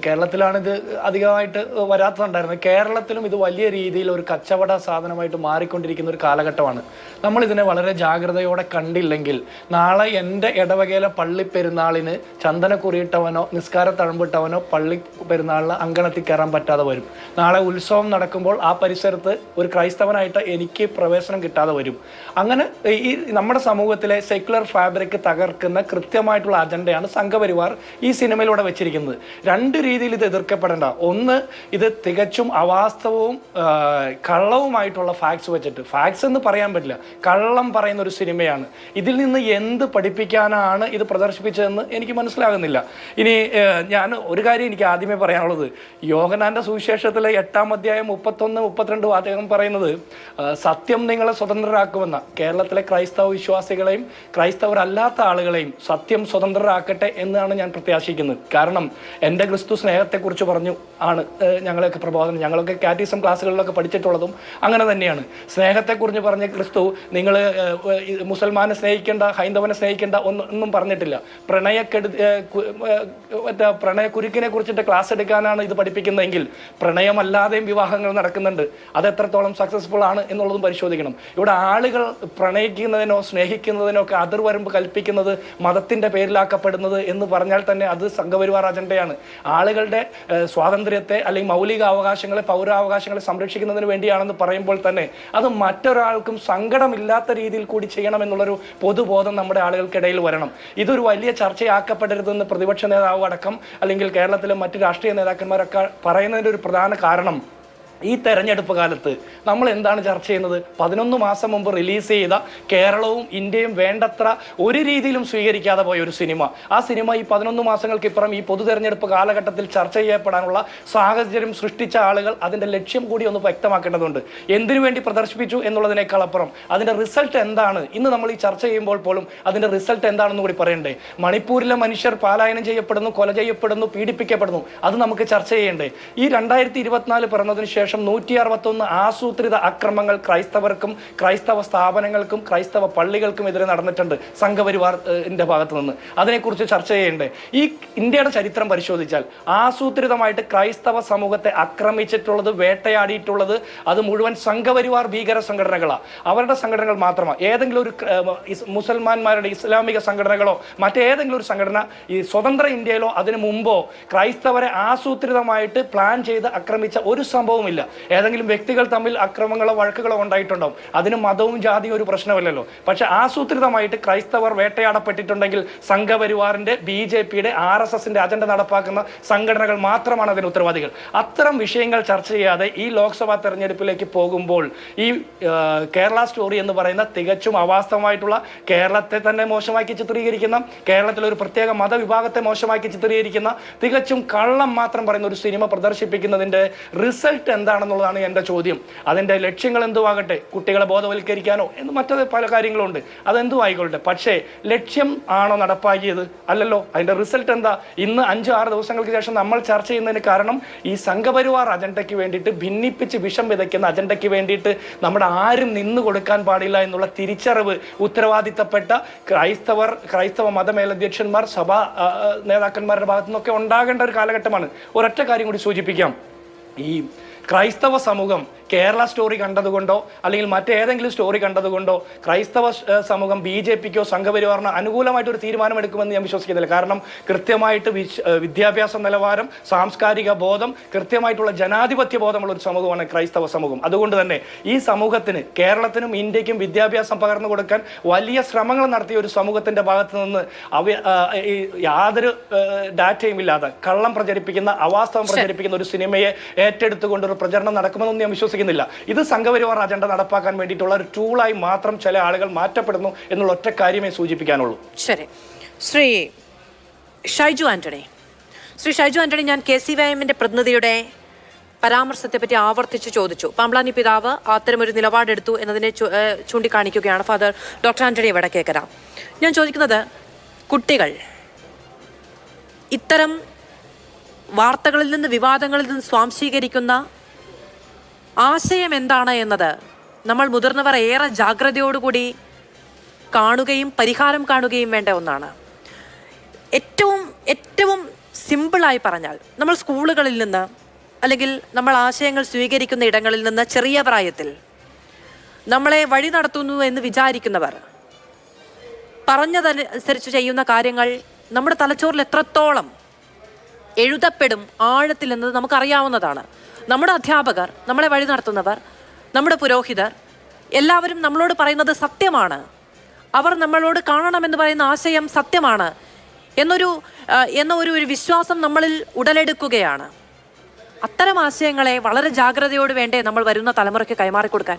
കേരളത്തിലാണ് ഇത് അധികമായിട്ട് വരാത്തതുണ്ടായിരുന്നത്. കേരളത്തിലും ഇത് വലിയ രീതിയിൽ ഒരു കച്ചവട സാധനമായിട്ട് മാറിക്കൊണ്ടിരിക്കുന്ന ഒരു കാലഘട്ടമാണ്. നമ്മൾ ഇതിനെ വളരെ ജാഗ്രതയോടെ കണ്ടില്ലെങ്കിൽ നാളെ എൻ്റെ ഇടവകയിലെ പള്ളി പെരുന്നാളിന് ചന്ദന കുറിയിട്ടവനോ നിസ്കാര തഴമ്പിട്ടവനോ പള്ളി പെരുന്നാളിന് അങ്കണത്തിൽ കയറാൻ പറ്റാതെ വരും. നാളെ ഉത്സവം നടക്കുമ്പോൾ ആ പരിസരത്ത് ഒരു ക്രൈസ്തവനായിട്ട് എനിക്ക് പ്രവേശനം കിട്ടാതെ വരും. അങ്ങനെ ഈ നമ്മുടെ സമൂഹത്തിലെ സെക്യുലർ ഫാബ്രിക് തകർക്കുന്ന കൃത്യമായിട്ടുള്ള അജണ്ടയാണ് സംഘപരിവാർ ഈ സിനിമയിലൂടെ വെച്ചിരിക്കുന്നത്. രണ്ട് രീതിയിൽ ഇത് എതിർക്കപ്പെടേണ്ട. ഒന്ന്, ഇത് തികച്ചും അവാസ്തവവും കള്ളവുമായിട്ടുള്ള ഫാക്ട്സ് വെച്ചിട്ട്, ഫാക്ട്സ് എന്ന് പറയാൻ പറ്റില്ല, കള്ളം പറയുന്ന ഒരു സിനിമയാണ്. ഇതിൽ നിന്ന് എന്ത് പഠിപ്പിക്കാനാണ് ഇത് പ്രദർശിപ്പിച്ചതെന്ന് എനിക്ക് മനസ്സിലാകുന്നില്ല. ഇനി ഞാൻ ഒരു കാര്യം എനിക്ക് ആദ്യമേ പറയാനുള്ളത്, യോഹന്നാന്റെ സുവിശേഷത്തിലെ 8-ാം അധ്യായം 31-32 വാചകം പറയുന്നത് സത്യം നിങ്ങളെ സ്വതന്ത്രരാക്കുമെന്ന. കേരളത്തിലെ ക്രൈസ്തവ വിശ്വാസികളെയും ക്രൈസ്തവരല്ലാത്ത ആളുകളെയും സത്യം സ്വതന്ത്രരാക്കട്ടെ എന്നാണ് ഞാൻ പ്രത്യാശിക്കുന്നത്. കാരണം എൻ്റെ ക്രിസ്തു സ്നേഹത്തെക്കുറിച്ച് പറഞ്ഞു ആണ് ഞങ്ങളൊക്കെ പ്രബോധനം, ഞങ്ങളൊക്കെ കാറ്റീസം ക്ലാസ്സുകളിലൊക്കെ പഠിച്ചിട്ടുള്ളതും അങ്ങനെ തന്നെയാണ്. സ്നേഹത്തെക്കുറിച്ച് പറഞ്ഞ ക്രിസ്തു നിങ്ങൾ മുസൽമാനെ സ്നേഹിക്കേണ്ട, ഹൈന്ദവനെ സ്നേഹിക്കേണ്ട ഒന്നും പറഞ്ഞിട്ടില്ല. പ്രണയക്കുരുക്കിനെ കുറിച്ചിട്ട് ക്ലാസ് എടുക്കാനാണ് ഇത് പഠിപ്പിക്കുന്നതെങ്കിൽ പ്രണയമല്ലാതെയും വിവാഹങ്ങൾ നടക്കുന്നുണ്ട്. അത് എത്രത്തോളം സക്സസ്ഫുൾ ആണ് എന്നുള്ളതും പരിശോധിക്കണം. ഇവിടെ ആളുകൾ പ്രണയിക്കുന്നതിനോ സ്നേഹിക്കുന്നതിനോ ഒക്കെ അതിർവരമ്പ് കൽപ്പിക്കുന്നത് മതത്തിൻ്റെ പേരിലാക്കപ്പെടുന്നത് എന്ന് പറഞ്ഞാൽ തന്നെ അത് സംഘപരിവാർ അജണ്ടയാണ്. ആളുകളുടെ സ്വാതന്ത്ര്യത്തെ അല്ലെങ്കിൽ മൗലിക അവകാശങ്ങളെ, പൗരാവകാശങ്ങളെ സംരക്ഷിക്കുന്നതിന് വേണ്ടിയാണെന്ന് പറയുമ്പോൾ തന്നെ അത് മറ്റൊരാൾക്കും സങ്കടമില്ലാത്ത രീതിയിൽ കൂടി ചെയ്യണമെന്നുള്ളൊരു പൊതുബോധം നമ്മുടെ ആളുകൾക്കിടയിൽ വരണം. ഇതൊരു വലിയ ചർച്ചയാക്കപ്പെടരുതെന്ന് പ്രതിപക്ഷ നേതാവ് അടക്കം അല്ലെങ്കിൽ കേരളത്തിലെ മറ്റ് രാഷ്ട്രീയ നേതാക്കന്മാരൊക്കെ പറയുന്നതിൻ്റെ ഒരു പ്രധാന കാരണം ഈ തെരഞ്ഞെടുപ്പ് കാലത്ത് നമ്മൾ എന്താണ് ചർച്ച ചെയ്യുന്നത്? 11 മാസം മുമ്പ് റിലീസ് ചെയ്ത കേരളവും ഇന്ത്യയും വേണ്ടത്ര ഒരു രീതിയിലും സ്വീകരിക്കാതെ പോയ ഒരു സിനിമ. ആ സിനിമ ഈ 11 മാസങ്ങൾക്കിപ്പുറം ഈ പൊതു തെരഞ്ഞെടുപ്പ് കാലഘട്ടത്തിൽ ചർച്ച ചെയ്യപ്പെടാനുള്ള സാഹചര്യം സൃഷ്ടിച്ച ആളുകൾ അതിൻ്റെ ലക്ഷ്യം കൂടി ഒന്ന് വ്യക്തമാക്കേണ്ടതുണ്ട്. എന്തിനു വേണ്ടി പ്രദർശിപ്പിച്ചു എന്നുള്ളതിനേക്കാൾ അപ്പുറം അതിൻ്റെ റിസൾട്ട് എന്താണ്? ഇന്ന് നമ്മൾ ഈ ചർച്ച ചെയ്യുമ്പോൾ പോലും അതിൻ്റെ റിസൾട്ട് എന്താണെന്ന് കൂടി പറയണ്ടേ? മണിപ്പൂരിലെ മനുഷ്യർ പലായനം ചെയ്യപ്പെടുന്നു, കൊല ചെയ്യപ്പെടുന്നു, പീഡിപ്പിക്കപ്പെടുന്നു. അത് നമുക്ക് ചർച്ച ചെയ്യണ്ടേ? ഈ 2024 പിറന്നതിന് ശേഷം 161 ആസൂത്രിത അക്രമങ്ങൾ ക്രൈസ്തവർക്കും ക്രൈസ്തവ സ്ഥാപനങ്ങൾക്കും ക്രൈസ്തവ പള്ളികൾക്കും എതിരെ നടന്നിട്ടുണ്ട് സംഘപരിവാറിന്റെ ഭാഗത്ത് നിന്ന്. അതിനെക്കുറിച്ച് ചർച്ച ചെയ്യണ്ടേ? ഈ ഇന്ത്യയുടെ ചരിത്രം പരിശോധിച്ചാൽ ആസൂത്രിതമായിട്ട് ക്രൈസ്തവ സമൂഹത്തെ ആക്രമിച്ചിട്ടുള്ളത്, വേട്ടയാടിയിട്ടുള്ളത് അത് മുഴുവൻ സംഘപരിവാർ ഭീകര സംഘടനകളാണ്. അവരുടെ സംഘടനകൾ മാത്രമാണ്. ഏതെങ്കിലും ഒരു മുസൽമാന്മാരുടെ ഇസ്ലാമിക സംഘടനകളോ മറ്റേതെങ്കിലും ഒരു സംഘടന ഈ സ്വതന്ത്ര ഇന്ത്യയിലോ അതിനു മുമ്പോ ക്രൈസ്തവരെ ആസൂത്രിതമായിട്ട് പ്ലാൻ ചെയ്ത് ആക്രമിച്ച ഒരു സംഭവമില്ല. ഏതെങ്കിലും വ്യക്തികൾ തമ്മിൽ അക്രമങ്ങളോ വഴക്കുകളോ ഉണ്ടായിട്ടുണ്ടാവും. അതിന് മതവും ജാതിയും ഒരു പ്രശ്നമല്ലല്ലോ. പക്ഷെ ആസൂത്രിതമായിട്ട് ക്രൈസ്തവർ വേട്ടയാടപ്പെട്ടിട്ടുണ്ടെങ്കിൽ സംഘപരിവാറിന്റെ, BJPയുടെ, RSSന്റെ അജണ്ട നടപ്പാക്കുന്ന സംഘടനകൾ മാത്രമാണ് അതിന് ഉത്തരവാദികൾ. അത്തരം വിഷയങ്ങൾ ചർച്ച ചെയ്യാതെ ഈ ലോക്സഭാ തെരഞ്ഞെടുപ്പിലേക്ക് പോകുമ്പോൾ ഈ കേരള സ്റ്റോറി എന്ന് പറയുന്ന തികച്ചും അവാസ്തവമായിട്ടുള്ള, കേരളത്തെ തന്നെ മോശമാക്കി ചിത്രീകരിക്കുന്ന, കേരളത്തിലെ ഒരു പ്രത്യേക മതവിഭാഗത്തെ മോശമാക്കി ചിത്രീകരിക്കുന്ന, തികച്ചും കള്ളം മാത്രം പറയുന്ന ഒരു സിനിമ പ്രദർശിപ്പിക്കുന്നതിൻ്റെ റിസൾട്ട് എന്താണെന്നുള്ളതാണ് എൻ്റെ ചോദ്യം. അതിൻ്റെ ലക്ഷ്യങ്ങൾ എന്തുവാകട്ടെ, കുട്ടികളെ ബോധവൽക്കരിക്കാനോ എന്ന് മറ്റു പല കാര്യങ്ങളുണ്ട്, അതെന്തും ആയിക്കൊള്ളട്ടെ. പക്ഷേ ലക്ഷ്യം ആണോ നടപ്പാക്കിയത്? അല്ലല്ലോ. അതിൻ്റെ റിസൾട്ട് എന്താ? ഇന്ന് 5-6 ദിവസങ്ങൾക്ക് ശേഷം നമ്മൾ ചർച്ച ചെയ്യുന്നതിന് കാരണം ഈ സംഘപരിവാർ അജണ്ടയ്ക്ക് വേണ്ടിയിട്ട്, ഭിന്നിപ്പിച്ച് വിഷം വിതയ്ക്കുന്ന അജണ്ടയ്ക്ക് വേണ്ടിയിട്ട് നമ്മുടെ ആരും നിന്നു കൊടുക്കാൻ പാടില്ല എന്നുള്ള തിരിച്ചറിവ് ഉത്തരവാദിത്തപ്പെട്ട ക്രൈസ്തവ മതമേലധ്യക്ഷന്മാർ, സഭാ നേതാക്കന്മാരുടെ ഭാഗത്തു നിന്നൊക്കെ ഉണ്ടാകേണ്ട ഒരു കാലഘട്ടമാണ്. ഒരൊറ്റ കാര്യം കൂടി സൂചിപ്പിക്കാം. ഈ ക്രൈസ്തവ സമൂഹം കേരള സ്റ്റോറി കണ്ടതുകൊണ്ടോ അല്ലെങ്കിൽ മറ്റേതെങ്കിലും സ്റ്റോറി കണ്ടതുകൊണ്ടോ ക്രൈസ്തവ സമൂഹം BJPക്കോ സംഘപരിവാറിനോ അനുകൂലമായിട്ടൊരു തീരുമാനമെടുക്കുമെന്ന് ഞാൻ വിശ്വസിക്കുന്നില്ല. കാരണം കൃത്യമായിട്ട് വിദ്യാഭ്യാസ നിലവാരം, സാംസ്കാരിക ബോധം, കൃത്യമായിട്ടുള്ള ജനാധിപത്യ ബോധമുള്ള ഒരു സമൂഹമാണ് ക്രൈസ്തവ സമൂഹം. അതുകൊണ്ട് തന്നെ ഈ സമൂഹത്തിന്, കേരളത്തിനും ഇന്ത്യക്കും വിദ്യാഭ്യാസം പകർന്നു കൊടുക്കാൻ വലിയ ശ്രമങ്ങൾ നടത്തിയ ഒരു സമൂഹത്തിന്റെ ഭാഗത്ത് നിന്ന് യാതൊരു ഡാറ്റയും ഇല്ലാതെ കള്ളം പ്രചരിപ്പിക്കുന്ന, അവാസ്തവം പ്രചരിപ്പിക്കുന്ന ഒരു സിനിമയെ ഏറ്റെടുത്തുകൊണ്ടൊരു പ്രചരണം നടക്കുമെന്നൊന്നും ഞാൻ വിശ്വസിക്കുന്നില്ല. ഇത് സംഘപരിവാർ അജണ്ട നടപ്പാക്കാൻ വേണ്ടിയിട്ടുള്ള ഒരു ടൂളായി മാത്രം ചില ആളുകൾ മാറ്റപ്പെടുന്നു എന്നുള്ള ഒറ്റ കാര്യമേ സൂചിപ്പിക്കാനുള്ളൂ. ശരി. ശ്രീ ഷൈജു ആന്റണി, ഞാൻ KCYMന്റെ പ്രതിനിധിയുടെ പരാമർശത്തെ പറ്റി ആവർത്തിച്ച് ചോദിച്ചു. പാമ്പ്ലാനി പിതാവ് അത്തരമൊരു നിലപാടെടുത്തു എന്നതിനെ ചൂണ്ടിക്കാണിക്കുകയാണ് ഫാദർ ഡോക്ടർ ആന്റണി വടക്കേക്കര. ഞാൻ ചോദിക്കുന്നത്, കുട്ടികൾ ഇത്തരം വാർത്തകളിൽ നിന്ന്, വിവാദങ്ങളിൽ നിന്ന് സ്വാംശീകരിക്കുന്ന ആശയം എന്താണ് എന്നത് നമ്മൾ മുതിർന്നവർ ഏറെ ജാഗ്രതയോടുകൂടി കാണുകയും പരിഹാരം കാണുകയും വേണ്ട ഒന്നാണ്. ഏറ്റവും സിമ്പിളായി പറഞ്ഞാൽ, നമ്മൾ സ്കൂളുകളിൽ നിന്ന് അല്ലെങ്കിൽ നമ്മൾ ആശയങ്ങൾ സ്വീകരിക്കുന്ന ഇടങ്ങളിൽ നിന്ന് ചെറിയ പ്രായത്തിൽ നമ്മളെ വഴി നടത്തുന്നു എന്ന് വിചാരിക്കുന്നവർ പറഞ്ഞതനുസരിച്ച് ചെയ്യുന്ന കാര്യങ്ങൾ നമ്മുടെ തലച്ചോറിൽ എത്രത്തോളം എഴുതപ്പെടും ആഴത്തിൽ എന്നത് നമുക്കറിയാവുന്നതാണ്. നമ്മുടെ അധ്യാപകർ, നമ്മളെ വഴി നടത്തുന്നവർ, നമ്മുടെ പുരോഹിതർ എല്ലാവരും നമ്മളോട് പറയുന്നത് സത്യമാണ്. അവർ നമ്മളോട് കാണണമെന്ന് പറയുന്ന ആശയം സത്യമാണ് എന്ന ഒരു വിശ്വാസം നമ്മളിൽ ഉടലെടുക്കുകയാണ്. അത്തരം ആശയങ്ങളെ വളരെ ജാഗ്രതയോട് വേണ്ടേ നമ്മൾ വരുന്ന തലമുറയ്ക്ക് കൈമാറിക്കൊടുക്കാൻ?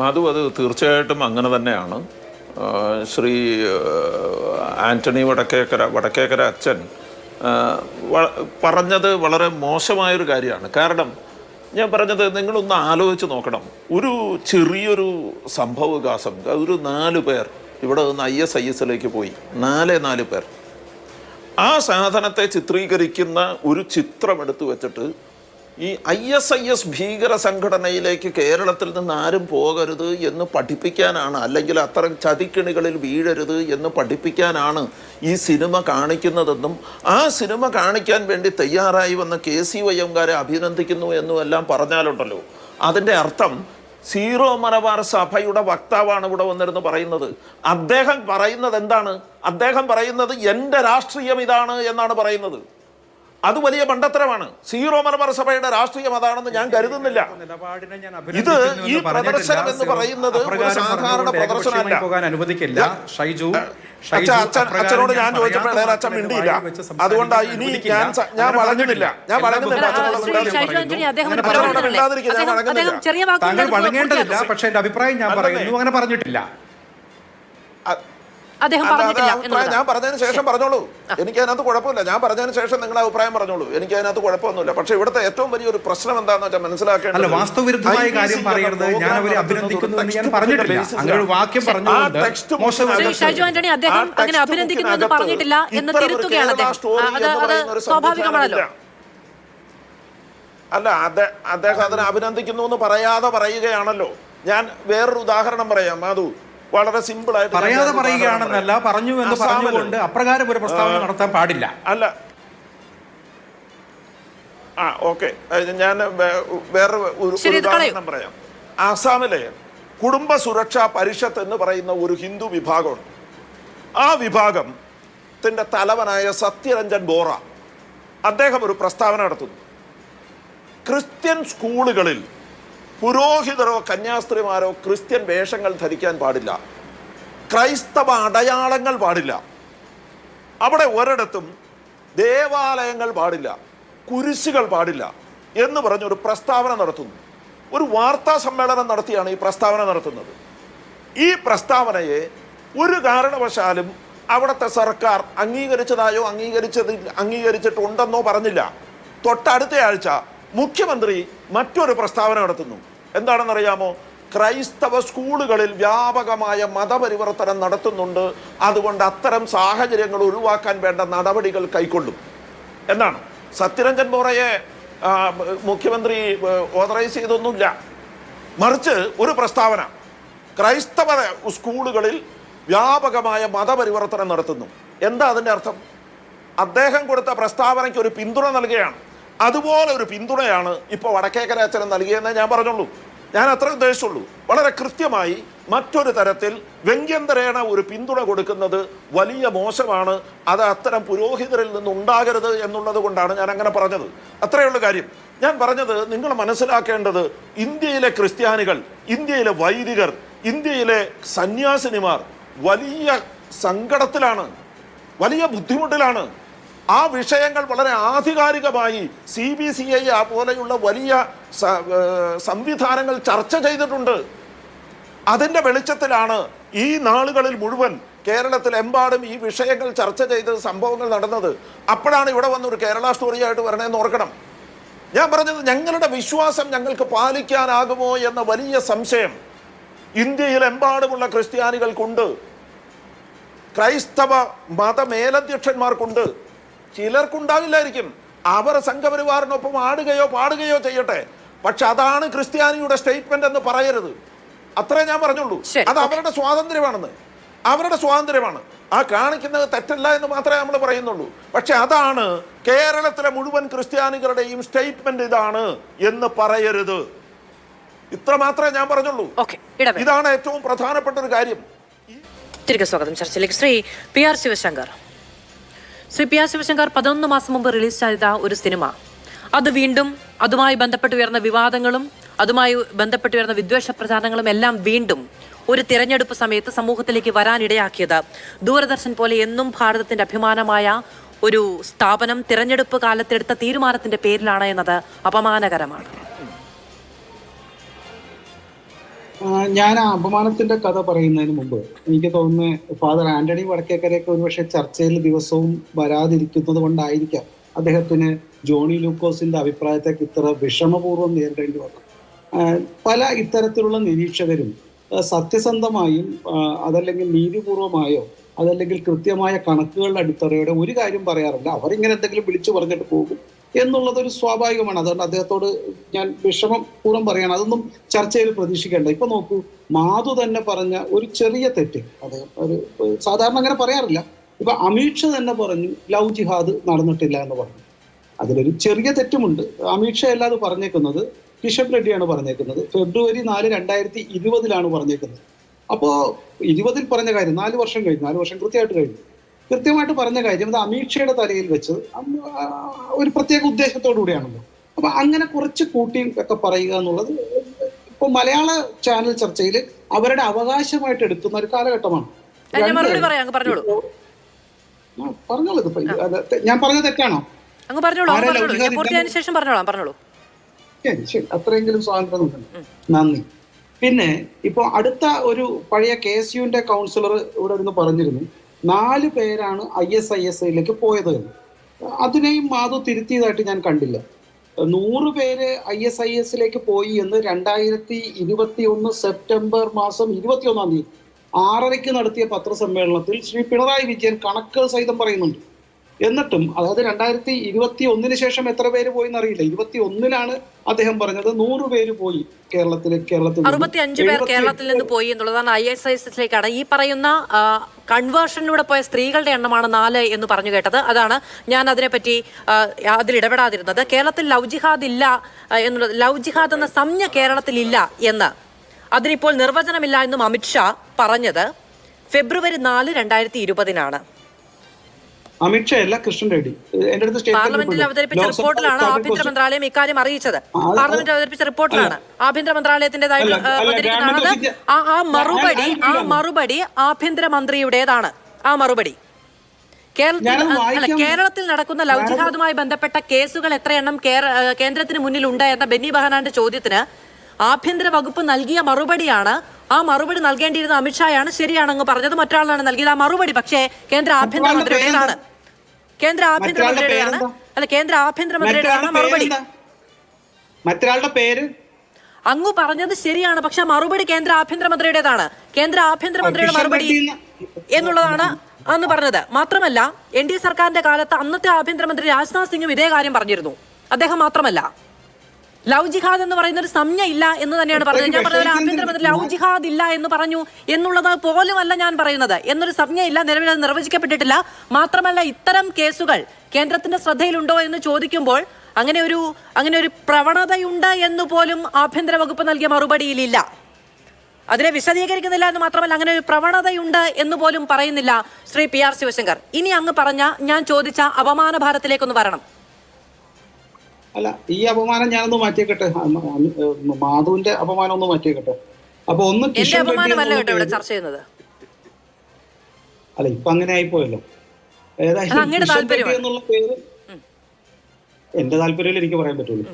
മാധു, അത് തീർച്ചയായിട്ടും അങ്ങനെ തന്നെയാണ്. ശ്രീ ആന്റണി വടക്കേക്കര അച്ഛൻ പറഞ്ഞത് വളരെ മോശമായൊരു കാര്യമാണ്. കാരണം ഞാൻ പറഞ്ഞത് നിങ്ങളൊന്ന് ആലോചിച്ച് നോക്കണം. ഒരു ചെറിയൊരു സംഭവവികാസം, ഒരു 4 പേർ ഇവിടെ നിന്ന് ISIS പോയി, 4 പേർ ആ സാധനത്തെ ചിത്രീകരിക്കുന്ന ഒരു ചിത്രം എടുത്തു വെച്ചിട്ട് ഈ ISIS ഭീകര സംഘടനയിലേക്ക് കേരളത്തിൽ നിന്ന് ആരും പോകരുത് എന്ന് പഠിപ്പിക്കാനാണ്, അല്ലെങ്കിൽ അത്തരം ചതിക്കിണികളിൽ വീഴരുത് എന്ന് പഠിപ്പിക്കാനാണ് ഈ സിനിമ കാണിക്കുന്നതെന്നും ആ സിനിമ കാണിക്കാൻ വേണ്ടി തയ്യാറായി വന്ന KCYM-കാരെ അഭിനന്ദിക്കുന്നു എന്നും എല്ലാം പറഞ്ഞാലുണ്ടല്ലോ, അതിൻ്റെ അർത്ഥം സീറോ മലബാർ സഭയുടെ വക്താവാണ് ഇവിടെ വന്നിരുന്ന് പറയുന്നത്. അദ്ദേഹം പറയുന്നത് എന്താണ്? അദ്ദേഹം പറയുന്നത് എൻ്റെ രാഷ്ട്രീയം ഇതാണ് എന്നാണ് പറയുന്നത്. അത് വലിയ മണ്ടത്തരമാണ്. സീറോ മലബാർ സഭയുടെ രാഷ്ട്രീയം അതാണെന്ന് ഞാൻ കരുതുന്നില്ല. ഇത് ഈ പ്രദർശനം എന്ന് പറയുന്നത് ഒരു സാധാരണ പ്രദർശനമല്ല. അച്ഛനോട് ഞാൻ ചോദിച്ചപ്പോൾ അച്ഛൻ മിണ്ടിയില്ല. അതുകൊണ്ടാണ് ഇനി ഞാൻ വഴങ്ങുന്നില്ല. താങ്കൾ വഴങ്ങേണ്ടതില്ല, പക്ഷെ എന്റെ അഭിപ്രായം ഞാൻ പറയുന്നു. അങ്ങനെ പറഞ്ഞിട്ടില്ല. ഞാൻ പറഞ്ഞതിന് ശേഷം പറഞ്ഞോളൂ, എനിക്ക് അതിനകത്ത് കുഴപ്പമില്ല. ഞാൻ പറഞ്ഞതിന് ശേഷം നിങ്ങളുടെ അഭിപ്രായം പറഞ്ഞോളൂ, എനിക്ക് അതിനകത്ത് കുഴപ്പമൊന്നുമില്ല. പക്ഷെ ഇവിടുത്തെ ഏറ്റവും വലിയൊരു പ്രശ്നം എന്താണെന്ന് വെച്ചാൽ മനസ്സിലാക്കേണ്ടത്, വാസ്തവവിരുദ്ധമായ കാര്യം പറയരുത്. ഞാൻ അവരെ അഭിനന്ദിക്കുന്നു എന്ന് ഞാൻ പറഞ്ഞിട്ടില്ല. അങ്ങനെ ഒരു വാക്യം പറഞ്ഞുകൊണ്ട് ഷൈജു ആന്റണി അദ്ദേഹം അങ്ങനെ അഭിനന്ദിക്കുന്നു എന്ന് പറഞ്ഞിട്ടില്ല എന്ന് തിരുത്തുകയാണ് സ്വാഭാവികമാണല്ലോ. അല്ല, അദ്ദേഹം അതിനെ അഭിനന്ദിക്കുന്നു എന്ന് പറയാതെ പറയുകയാണല്ലോ. ഞാൻ വേറൊരു ഉദാഹരണം പറയാം മാധു, വളരെ സിമ്പിൾ ആയിട്ട്. പറയാതെ പറയുകയാണെന്നല്ല, പറഞ്ഞു എന്ന് പറഞ്ഞുകൊണ്ട് അപ്രകാരം ഒരു പ്രസ്താവന നടത്താൻ പാടില്ല. അല്ല, ഓക്കെ, ഞാൻ വേറെ ഒരു ഉദാഹരണം പറയാം. ആസാമിലെ കുടുംബ സുരക്ഷാ പരിഷത്ത് എന്ന് പറയുന്ന ഒരു ഹിന്ദു വിഭാഗമുണ്ട്. ആ വിഭാഗത്തിന്റെ തലവനായ സത്യരഞ്ജൻ ബോറ അദ്ദേഹം ഒരു പ്രസ്താവന നടത്തുന്നു. ക്രിസ്ത്യൻ സ്കൂളുകളിൽ പുരോഹിതരോ കന്യാസ്ത്രീമാരോ ക്രിസ്ത്യൻ വേഷങ്ങൾ ധരിക്കാൻ പാടില്ല, ക്രൈസ്തവ അടയാളങ്ങൾ പാടില്ല, അവിടെ ഒരിടത്തും ദേവാലയങ്ങൾ പാടില്ല, കുരിശുകൾ പാടില്ല എന്ന് പറഞ്ഞൊരു പ്രസ്താവന നടത്തുന്നു. ഒരു വാർത്താ സമ്മേളനം നടത്തിയാണ് ഈ പ്രസ്താവന നടത്തുന്നത്. ഈ പ്രസ്താവനയെ ഒരു കാരണവശാലും അവിടുത്തെ സർക്കാർ അംഗീകരിച്ചതായോ അംഗീകരിച്ചിട്ടുണ്ടെന്നോ പറഞ്ഞില്ല. തൊട്ടടുത്ത ആഴ്ച മുഖ്യമന്ത്രി മറ്റൊരു പ്രസ്താവന നടത്തുന്നു. എന്താണെന്നറിയാമോ? ക്രൈസ്തവ സ്കൂളുകളിൽ വ്യാപകമായ മതപരിവർത്തനം നടത്തുന്നുണ്ട്, അതുകൊണ്ട് അത്തരം സാഹചര്യങ്ങൾ ഒഴിവാക്കാൻ വേണ്ട നടപടികൾ കൈക്കൊള്ളും എന്നാണ്. സത്യരഞ്ജൻ ബോറയെ മുഖ്യമന്ത്രി ഓതറൈസ് ചെയ്തൊന്നുമില്ല, മറിച്ച് ഒരു പ്രസ്താവന, ക്രൈസ്തവ സ്കൂളുകളിൽ വ്യാപകമായ മതപരിവർത്തനം നടത്തുന്നു. എന്താ അതിൻ്റെ അർത്ഥം? അദ്ദേഹം കൊടുത്ത പ്രസ്താവനയ്ക്ക് ഒരു പിന്തുണ നൽകുകയാണ്. അതുപോലെ ഒരു പിന്തുണയാണ് ഇപ്പോൾ വടക്കേക്കര അച്ഛൻ നൽകിയെന്നേ ഞാൻ പറഞ്ഞുള്ളൂ. ഞാൻ അത്ര ഉദ്ദേശിച്ചുള്ളൂ. വളരെ കൃത്യമായി മറ്റൊരു തരത്തിൽ വ്യംഗ്യന്തരേണ ഒരു പിന്തുണ കൊടുക്കുന്നത് വലിയ മോശമാണ്. അത് അത്തരം പുരോഹിതരിൽ നിന്നുണ്ടാകരുത് എന്നുള്ളത് കൊണ്ടാണ് ഞാൻ അങ്ങനെ പറഞ്ഞത്. അത്രയുള്ള കാര്യം. ഞാൻ പറഞ്ഞത് നിങ്ങൾ മനസ്സിലാക്കേണ്ടത്, ഇന്ത്യയിലെ ക്രിസ്ത്യാനികൾ, ഇന്ത്യയിലെ വൈദികർ, ഇന്ത്യയിലെ സന്യാസിനിമാർ വലിയ സങ്കടത്തിലാണ്, വലിയ ബുദ്ധിമുട്ടിലാണ്. ആ വിഷയങ്ങൾ വളരെ ആധികാരികമായി CBCI പോലെയുള്ള വലിയ സംവിധാനങ്ങൾ ചർച്ച ചെയ്തിട്ടുണ്ട്. അതിൻ്റെ വെളിച്ചത്തിലാണ് ഈ നാളുകളിൽ മുഴുവൻ കേരളത്തിലെമ്പാടും ഈ വിഷയങ്ങൾ ചർച്ച ചെയ്ത് സംഭവങ്ങൾ നടന്നത്. അപ്പോഴാണ് ഇവിടെ വന്നൊരു കേരള സ്റ്റോറിയായിട്ട് വരണമെന്ന് ഓർക്കണം. ഞാൻ പറഞ്ഞത്, ഞങ്ങളുടെ വിശ്വാസം ഞങ്ങൾക്ക് പാലിക്കാനാകുമോ എന്ന വലിയ സംശയം ഇന്ത്യയിലെമ്പാടുമുള്ള ക്രിസ്ത്യാനികൾക്കുണ്ട്. ക്രൈസ്തവ മതമേലധ്യക്ഷന്മാർക്കുണ്ട്, ചിലർക്കുണ്ടാവില്ലായിരിക്കും. അവർ സംഘപരിവാറിനൊപ്പം ആടുകയോ പാടുകയോ ചെയ്യട്ടെ, പക്ഷെ അതാണ് ക്രിസ്ത്യാനിയുടെ സ്റ്റേറ്റ്മെന്റ് എന്ന് പറയരുത്. അത്രേ ഞാൻ പറഞ്ഞുള്ളൂ. അത് അവരുടെ സ്വാതന്ത്ര്യമാണെന്ന്, അവരുടെ സ്വാതന്ത്ര്യമാണ്. ആ കാണിക്കുന്നത് തെറ്റല്ല എന്ന് മാത്രമേ നമ്മൾ പറയുന്നുള്ളൂ. പക്ഷെ അതാണ് കേരളത്തിലെ മുഴുവൻ ക്രിസ്ത്യാനികളുടെയും സ്റ്റേറ്റ്മെന്റ് ഇതാണ് എന്ന് പറയരുത്. ഇത്ര മാത്രമേ ഞാൻ പറഞ്ഞുള്ളൂ. ഇതാണ് ഏറ്റവും പ്രധാനപ്പെട്ട ഒരു കാര്യം. തിരികെ സ്വാഗതം ചർച്ചയിലേക്ക്. ശ്രീ പി ആർ ശിവശങ്കർ, 11 മാസം മുമ്പ് റിലീസ് ചെയ്ത ഒരു സിനിമ, അത് വീണ്ടും അതുമായി ബന്ധപ്പെട്ട് ഉയർന്ന വിവാദങ്ങളും അതുമായി ബന്ധപ്പെട്ട് ഉയർന്ന വിദ്വേഷ പ്രചാരണങ്ങളും എല്ലാം വീണ്ടും ഒരു തിരഞ്ഞെടുപ്പ് സമയത്ത് സമൂഹത്തിലേക്ക് വരാനിടയാക്കിയത് ദൂരദർശൻ പോലെ എന്നും ഭാരതത്തിന്റെ അഭിമാനമായ ഒരു സ്ഥാപനം തിരഞ്ഞെടുപ്പ് കാലത്തെടുത്ത തീരുമാനത്തിന്റെ പേരിലാണ് എന്നത് അപമാനകരമാണ്. ഞാൻ ആ അപമാനത്തിന്റെ കഥ പറയുന്നതിന് മുമ്പ് എനിക്ക് തോന്നുന്നു ഫാദർ ആന്റണി വടക്കേക്കരയൊക്കെ ഒരുപക്ഷെ ചർച്ചയിൽ ദിവസവും വരാതിരിക്കുന്നത് കൊണ്ടായിരിക്കാം അദ്ദേഹത്തിന് ജോണി ലൂക്കോസിന്റെ അഭിപ്രായത്തേക്ക് ഇത്ര വിഷമപൂർവ്വം നേരിടേണ്ടി വന്നു. പല ഇത്തരത്തിലുള്ള നിരീക്ഷകരും സത്യസന്ധമായും അതല്ലെങ്കിൽ നീതിപൂർവമായോ അതല്ലെങ്കിൽ കൃത്യമായ കണക്കുകളുടെ അടിത്തറയോടെ ഒരു കാര്യം പറയാറില്ല. അവരിങ്ങനെ എന്തെങ്കിലും വിളിച്ചു പറഞ്ഞിട്ട് പോകും എന്നുള്ളതൊരു സ്വാഭാവികമാണ്. അതുകൊണ്ട് അദ്ദേഹത്തോട് ഞാൻ വിഷമപൂർവ്വം പറയണം, അതൊന്നും ചർച്ചയിൽ പ്രതീക്ഷിക്കേണ്ട. ഇപ്പൊ നോക്കൂ, മാധു തന്നെ പറഞ്ഞ ഒരു ചെറിയ തെറ്റ്, അദ്ദേഹം ഒരു സാധാരണ അങ്ങനെ പറയാറില്ല. ഇപ്പൊ അമീത് ഷാ തന്നെ പറഞ്ഞു ലവ് ജിഹാദ് നടന്നിട്ടില്ല എന്ന് പറഞ്ഞു. അതിലൊരു ചെറിയ തെറ്റുമുണ്ട്. അമീത് ഷാ അല്ലാതെ പറഞ്ഞേക്കുന്നത് കിഷൻ റെഡ്ഡിയാണ് പറഞ്ഞേക്കുന്നത്. ഫെബ്രുവരി 4, 2020 പറഞ്ഞേക്കുന്നത്. അപ്പോൾ 20 പറഞ്ഞ കാര്യം 4 വർഷം കഴിഞ്ഞു, 4 വർഷം കൃത്യമായിട്ട് പറഞ്ഞ കാര്യം അത് അമീത് ഷായുടെ തലയിൽ വെച്ച് ഒരു പ്രത്യേക ഉദ്ദേശത്തോടു കൂടിയാണല്ലോ. അപ്പൊ അങ്ങനെ കുറച്ച് കൂട്ടി ഒക്കെ പറയുക എന്നുള്ളത് ഇപ്പൊ മലയാള ചാനൽ ചർച്ചയിൽ അവരുടെ അവകാശമായിട്ട് എടുക്കുന്ന ഒരു കാലഘട്ടമാണ്. പറഞ്ഞോളൂ, ഞാൻ പറഞ്ഞ തെറ്റാണോ? ശരി, അത്രയെങ്കിലും സ്വാതന്ത്ര്യം. നന്ദി. പിന്നെ ഇപ്പൊ അടുത്ത ഒരു പഴയ KSUവിന്റെ കൗൺസിലർ ഇവിടെ ഇരുന്ന് പറഞ്ഞിരുന്നു 4 പേരാണ് ISISലേക്ക് പോയത് എന്ന്. അതിനെയും മാധു തിരുത്തിയതായിട്ട് ഞാൻ കണ്ടില്ല. 100 പേര് ISISലേക്ക് പോയി എന്ന് 2021 സെപ്റ്റംബർ മാസം 21 തീയതി 6:30 നടത്തിയ പത്രസമ്മേളനത്തിൽ ശ്രീ പിണറായി വിജയൻ കണക്കുകൾ സഹിതം പറയുന്നുണ്ട്. എന്നിട്ടും അതായത് 2021 ശേഷം എത്ര പേര് പോയി എന്നറിയില്ല, 21 അദ്ദേഹം പറഞ്ഞത് 100 പേര് പോയി കേരളത്തിൽ 65 പേർ കേരളത്തിൽ നിന്ന് പോയി എന്നുള്ളതാണ്. ISISലേക്കാണ് ഈ പറയുന്ന കൺവേർഷനിലൂടെ പോയ സ്ത്രീകളുടെ എണ്ണമാണ് 4 എന്ന് പറഞ്ഞു കേട്ടത്. അതാണ് ഞാൻ അതിനെപ്പറ്റി അതിലിടപെടാതിരുന്നത്. കേരളത്തിൽ ലവ് ജിഹാദ് ഇല്ല എന്നുള്ളത്, ലവ് ജിഹാദ് എന്ന സംജ്ഞ കേരളത്തിൽ ഇല്ല എന്ന്, അതിനിപ്പോൾ നിർവചനമില്ല എന്നും അമിത്ഷാ പറഞ്ഞത് ഫെബ്രുവരി 4, 2020 അമിത്ഷാ അല്ല, കൃഷ്ണൻ റെഡ്ഡി. എന്റെ അടുത്ത് പാർലമെന്റിൽ അവതരിപ്പിച്ച റിപ്പോർട്ടിലാണ് ആഭ്യന്തര മന്ത്രാലയം ഇക്കാര്യം അറിയിച്ചത്. പാർലമെന്റിൽ അവതരിപ്പിച്ച റിപ്പോർട്ടിലാണ് ആഭ്യന്തര മന്ത്രാലയത്തിന്റേതായിട്ട് ആ മറുപടി ആഭ്യന്തരമന്ത്രിയുടേതാണ്. ആ മറുപടി കേരളത്തിൽ നടക്കുന്ന ലവ് ജിഹാദുമായി ബന്ധപ്പെട്ട കേസുകൾ എത്രയെണ്ണം കേന്ദ്രത്തിന് മുന്നിലുണ്ട് എന്ന ബെന്നി ബെഹനാന്റെ ചോദ്യത്തിന് ആഭ്യന്തര വകുപ്പ് നൽകിയ മറുപടിയാണ്. ആ മറുപടി നൽകേണ്ടിയിരുന്ന അമിത്ഷായാണ്, ശരിയാണെന്ന് പറഞ്ഞത് മറ്റൊരാളാണ് നൽകിയത്. ആ മറുപടി പക്ഷേ കേന്ദ്ര ആഭ്യന്തരമന്ത്രിയുടേതാണ്. കേന്ദ്ര ആഭ്യന്തരമന്ത്രിയുടേതാണ് മറുപടി. മറ്റൊരാളുടെ പേര് അങ്ങ് പറഞ്ഞത് ശരിയാണ്, പക്ഷെ മറുപടി കേന്ദ്ര ആഭ്യന്തരമന്ത്രിയുടേതാണ്. കേന്ദ്ര ആഭ്യന്തരമന്ത്രിയുടെ മറുപടി എന്നുള്ളതാണ് അന്ന് പറഞ്ഞത്. മാത്രമല്ല NDA സർക്കാരിന്റെ കാലത്ത് അന്നത്തെ ആഭ്യന്തരമന്ത്രി രാജ്നാഥ് സിംഗും ഇതേ കാര്യം പറഞ്ഞിരുന്നു. അദ്ദേഹം മാത്രമല്ല, ലവ് ജിഹാദ് എന്ന് പറയുന്ന ഒരു സംജ്ഞ ഇല്ല എന്ന് തന്നെയാണ് പറഞ്ഞത്. ഞാൻ പറഞ്ഞ ആഭ്യന്തരമന്ത്രി ലവ് ജിഹാദ് ഇല്ല എന്ന് പറഞ്ഞു എന്നുള്ളത് പോലും അല്ല ഞാൻ പറയുന്നത്. എന്നൊരു സംജ്ഞ ഇല്ല, നിലവിൽ അത് നിർവചിക്കപ്പെട്ടിട്ടില്ല. മാത്രമല്ല ഇത്തരം കേസുകൾ കേന്ദ്രത്തിന്റെ ശ്രദ്ധയിലുണ്ടോ എന്ന് ചോദിക്കുമ്പോൾ അങ്ങനെ ഒരു പ്രവണതയുണ്ട് എന്ന് പോലും ആഭ്യന്തര വകുപ്പ് നൽകിയ മറുപടിയിലില്ല. അതിനെ വിശദീകരിക്കുന്നില്ല എന്ന് മാത്രമല്ല അങ്ങനെ ഒരു പ്രവണതയുണ്ട് എന്ന് പോലും പറയുന്നില്ല. ശ്രീ PR ശിവശങ്കർ, ഇനി അങ്ങ് പറഞ്ഞ ഞാൻ ചോദിച്ച അപമാന ഭാരത്തിലേക്കൊന്ന് വരണം. അല്ല, ഈ അപമാനം ഞാനൊന്ന് മാറ്റിയേക്കട്ടെ, മാധുവിന്റെ അപമാനം ഒന്ന് മാറ്റിയേക്കട്ടെ. അപ്പൊ ഒന്ന് അല്ല, ഇപ്പൊ അങ്ങനെ ആയിപ്പോയല്ലോ. ഏതായാലും എന്നുള്ള പേര് എന്റെ താല്പര്യം എനിക്ക് പറയാൻ പറ്റുള്ളൂ.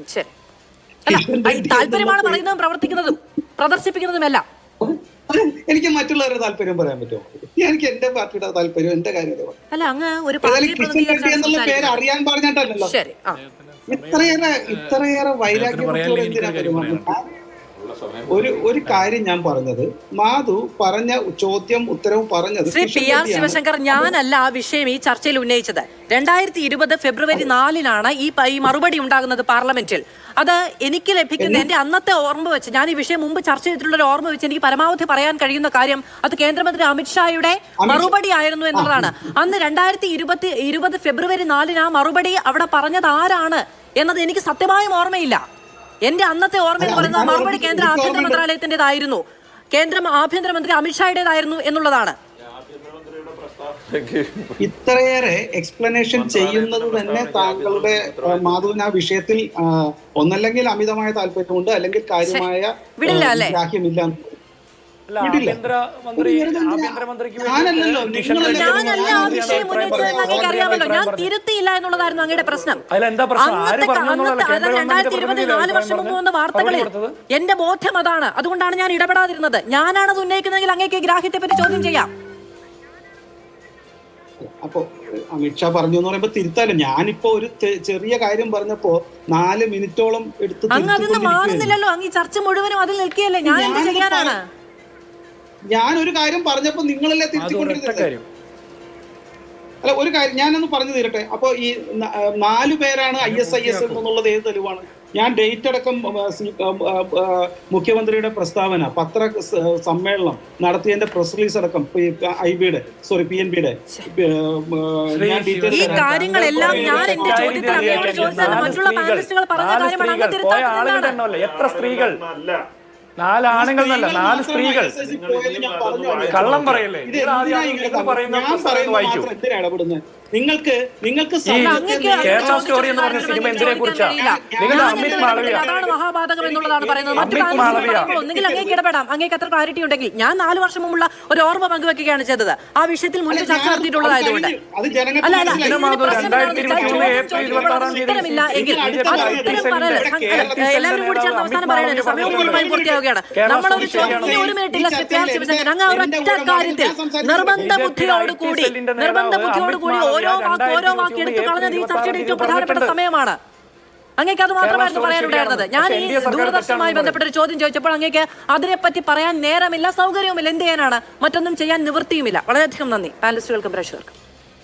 താല്പര്യമാണ് പറയുന്നതും പ്രവർത്തിക്കുന്നതും പ്രദർശിപ്പിക്കുന്നതുമല്ല. എനിക്ക് മറ്റുള്ളവരുടെ താല്പര്യം പറയാൻ പറ്റുമോ? എനിക്ക് എന്റെ പാർട്ടിയുടെ താല്പര്യം, എന്റെ കാര്യം എന്നുള്ള പേര് അറിയാൻ പറഞ്ഞിട്ടല്ലോ. ഇത്രയേറെ വൈരാഗ്യം ഒരു കാര്യം ഞാൻ പറഞ്ഞത്, മാധു പറഞ്ഞ ചോദ്യം ഉത്തരവും പറഞ്ഞത് ശ്രീ പി ആർ ശിവശങ്കർ, ഞാനല്ല ആ വിഷയം ഈ ചർച്ചയിൽ ഉന്നയിച്ചത്. 2020 ഫെബ്രുവരി 4-നാണ് ഈ മറുപടി ഉണ്ടാകുന്നത് പാർലമെന്റിൽ. അത് എനിക്ക് ലഭിക്കുന്ന എന്റെ അന്നത്തെ ഓർമ്മ വെച്ച്, ഞാൻ ഈ വിഷയം മുമ്പ് ചർച്ച ചെയ്തിട്ടുള്ള ഒരു ഓർമ്മ വെച്ച് എനിക്ക് പരമാവധി പറയാൻ കഴിയുന്ന കാര്യം അത് കേന്ദ്രമന്ത്രി അമിത്ഷായുടെ മറുപടി ആയിരുന്നു എന്നുള്ളതാണ്. അന്ന് 2020 ഫെബ്രുവരി 4-ന് ആ മറുപടി അവിടെ പറഞ്ഞത് ആരാണ് എന്നത് എനിക്ക് സത്യമായും ഓർമ്മയില്ല. എന്റെ അന്നത്തെ ഓർമ്മ എന്ന് പറയുന്നത് മറുപടി കേന്ദ്ര ആഭ്യന്തര മന്ത്രാലയത്തിന്റേതായിരുന്നു, കേന്ദ്ര ആഭ്യന്തരമന്ത്രി അമിത്ഷായുടേതായിരുന്നു എന്നുള്ളതാണ്. ഇത്രയേറെ എക്സ്പ്ലനേഷൻ ചെയ്യുന്നത് തന്നെ താങ്കളുടെ മാധുവിന് ആ വിഷയത്തിൽ ഒന്നല്ലെങ്കിൽ അമിതമായ താല്പര്യമുണ്ട്, അല്ലെങ്കിൽ കാര്യമായ ഗ്രാഹ്യമില്ല. ഞാനല്ല ആ വിഷയം ഉന്നയിച്ചതെന്ന് അങ്ങേക്ക് അറിയാമല്ലോ. ഞാൻ തിരുത്തിയില്ല എന്നുള്ളതായിരുന്നു അങ്ങയുടെ പ്രശ്നം. 2020 4 വർഷം മുമ്പ് വന്ന വാർത്തകളിൽ എന്റെ ബോധ്യം അതാണ്. അതുകൊണ്ടാണ് ഞാൻ ഇടപെടാതിരുന്നത്. ഞാനാണത് ഉന്നയിക്കുന്നതെങ്കിൽ അങ്ങേക്ക് ഗ്രാഹ്യത്തെ പറ്റി ചോദ്യം ചെയ്യാം. അപ്പോ അമിത്ഷാ പറഞ്ഞു എന്ന് പറയുമ്പോ തിരുത്താലോ. ഞാനിപ്പോ ഒരു ചെറിയ കാര്യം പറഞ്ഞപ്പോ 4 മിനിറ്റോളം എടുത്ത് അങ്ങ് അതിന് മാറുന്നില്ലല്ലോ. അങ്ങ് ഈ ചർച്ച മുഴുവനും അതിൽ നിൽക്കുകയല്ലേ. ഞാൻ എന്ത് ചെയ്യാനാണ്? ഞാൻ ഒരു കാര്യം പറഞ്ഞപ്പോ നിങ്ങളല്ലേ തിരുത്തിക്കൊണ്ടിരുന്നത്? അല്ല, ഒരു കാര്യം ഞാനൊന്ന് പറഞ്ഞു തീരട്ടെ. അപ്പൊ ഈ 4 പേരാണ് ISIS എന്നുള്ളത് ഏത് തെളിവാണ്? ഞാൻ ഡേറ്റ് അടക്കം മുഖ്യമന്ത്രിയുടെ പ്രസ്താവന, പത്ര സമ്മേളനം നടത്തിയതിന്റെ പ്രസ് റിലീസ് അടക്കം PNBയുടെ ഈ കാര്യങ്ങളെല്ലാം ഞാൻ എന്റെ ചോദ്യത്തിൽ അങ്ങയോട് ചോദിച്ചാൽ മറ്റുള്ള പാനലിസ്റ്റുകൾ പറഞ്ഞ കാര്യമാണ്. അങ്ങ് തിരുത്താത്തത് എത്ര സ്ത്രീകൾ? 4 ആണുങ്ങൾ എന്നല്ല, 4 സ്ത്രീകൾ. കള്ളം പറയല്ലേ? വായിക്കൂ. നിങ്ങൾക്ക് കേരള സ്റ്റോറി എന്ന് പറഞ്ഞ സിനിമ എന്തിനെ കുറിച്ചാണ്? നിങ്ങളുടെ അമിത് മാളവിയ, അതാണ് മഹാപാതകം എന്നുള്ളതാണ് പറയുന്നത്. ഒന്നുകിൽ അങ്ങേക്ക് ഇടപെടാം, അങ്ങേക്ക് അത്ര ക്ലാരിറ്റി ഉണ്ടെങ്കിൽ. ഞാൻ 4 വർഷം മുമ്പുള്ള ഒരു ഓർമ്മ പങ്കുവെക്കുകയാണ് ചെയ്തത്. ആ വിഷയത്തിൽ മുൻപ് ചർച്ച നടത്തിയിട്ടുള്ളതായതുകൊണ്ട്. ഉത്തരമില്ല എങ്കിൽ എല്ലാവരും കൂടി ചേർന്ന് അവസാനം പറയുന്നത് സമയം പൂർണ്ണമായി പൂർത്തിയാവുകയാണ്. നമ്മളൊരു ചോദ്യം 1 മിനിറ്റില്ല. ശ്രീ പി ആർ ശിവശങ്കർ, അങ്ങ് ഒരൊറ്റ കാര്യത്തിൽ നിർബന്ധ ബുദ്ധിയോടുകൂടി ഓരോ വാക്ക് എടുത്തു കളഞ്ഞത് ഈ ചർച്ചയുടെ ഏറ്റവും പ്രധാനപ്പെട്ട സമയമാണ്. അങ്ങേക്ക് അത് മാത്രമായിരുന്നു പറയാനുണ്ടായിരുന്നത്. ഞാൻ ഈ ദൂരദർശനുമായി ബന്ധപ്പെട്ട ഒരു ചോദ്യം ചോദിച്ചപ്പോൾ അങ്ങേക്ക് അതിനെപ്പറ്റി പറയാൻ നേരമില്ല, സൗകര്യവുമില്ല. എന്ത് ചെയ്യാനാണ്? മറ്റൊന്നും ചെയ്യാൻ നിവൃത്തിയുമില്ല. വളരെയധികം നന്ദി പാനലിസ്റ്റുകൾക്കും പ്രേക്ഷകർക്കും.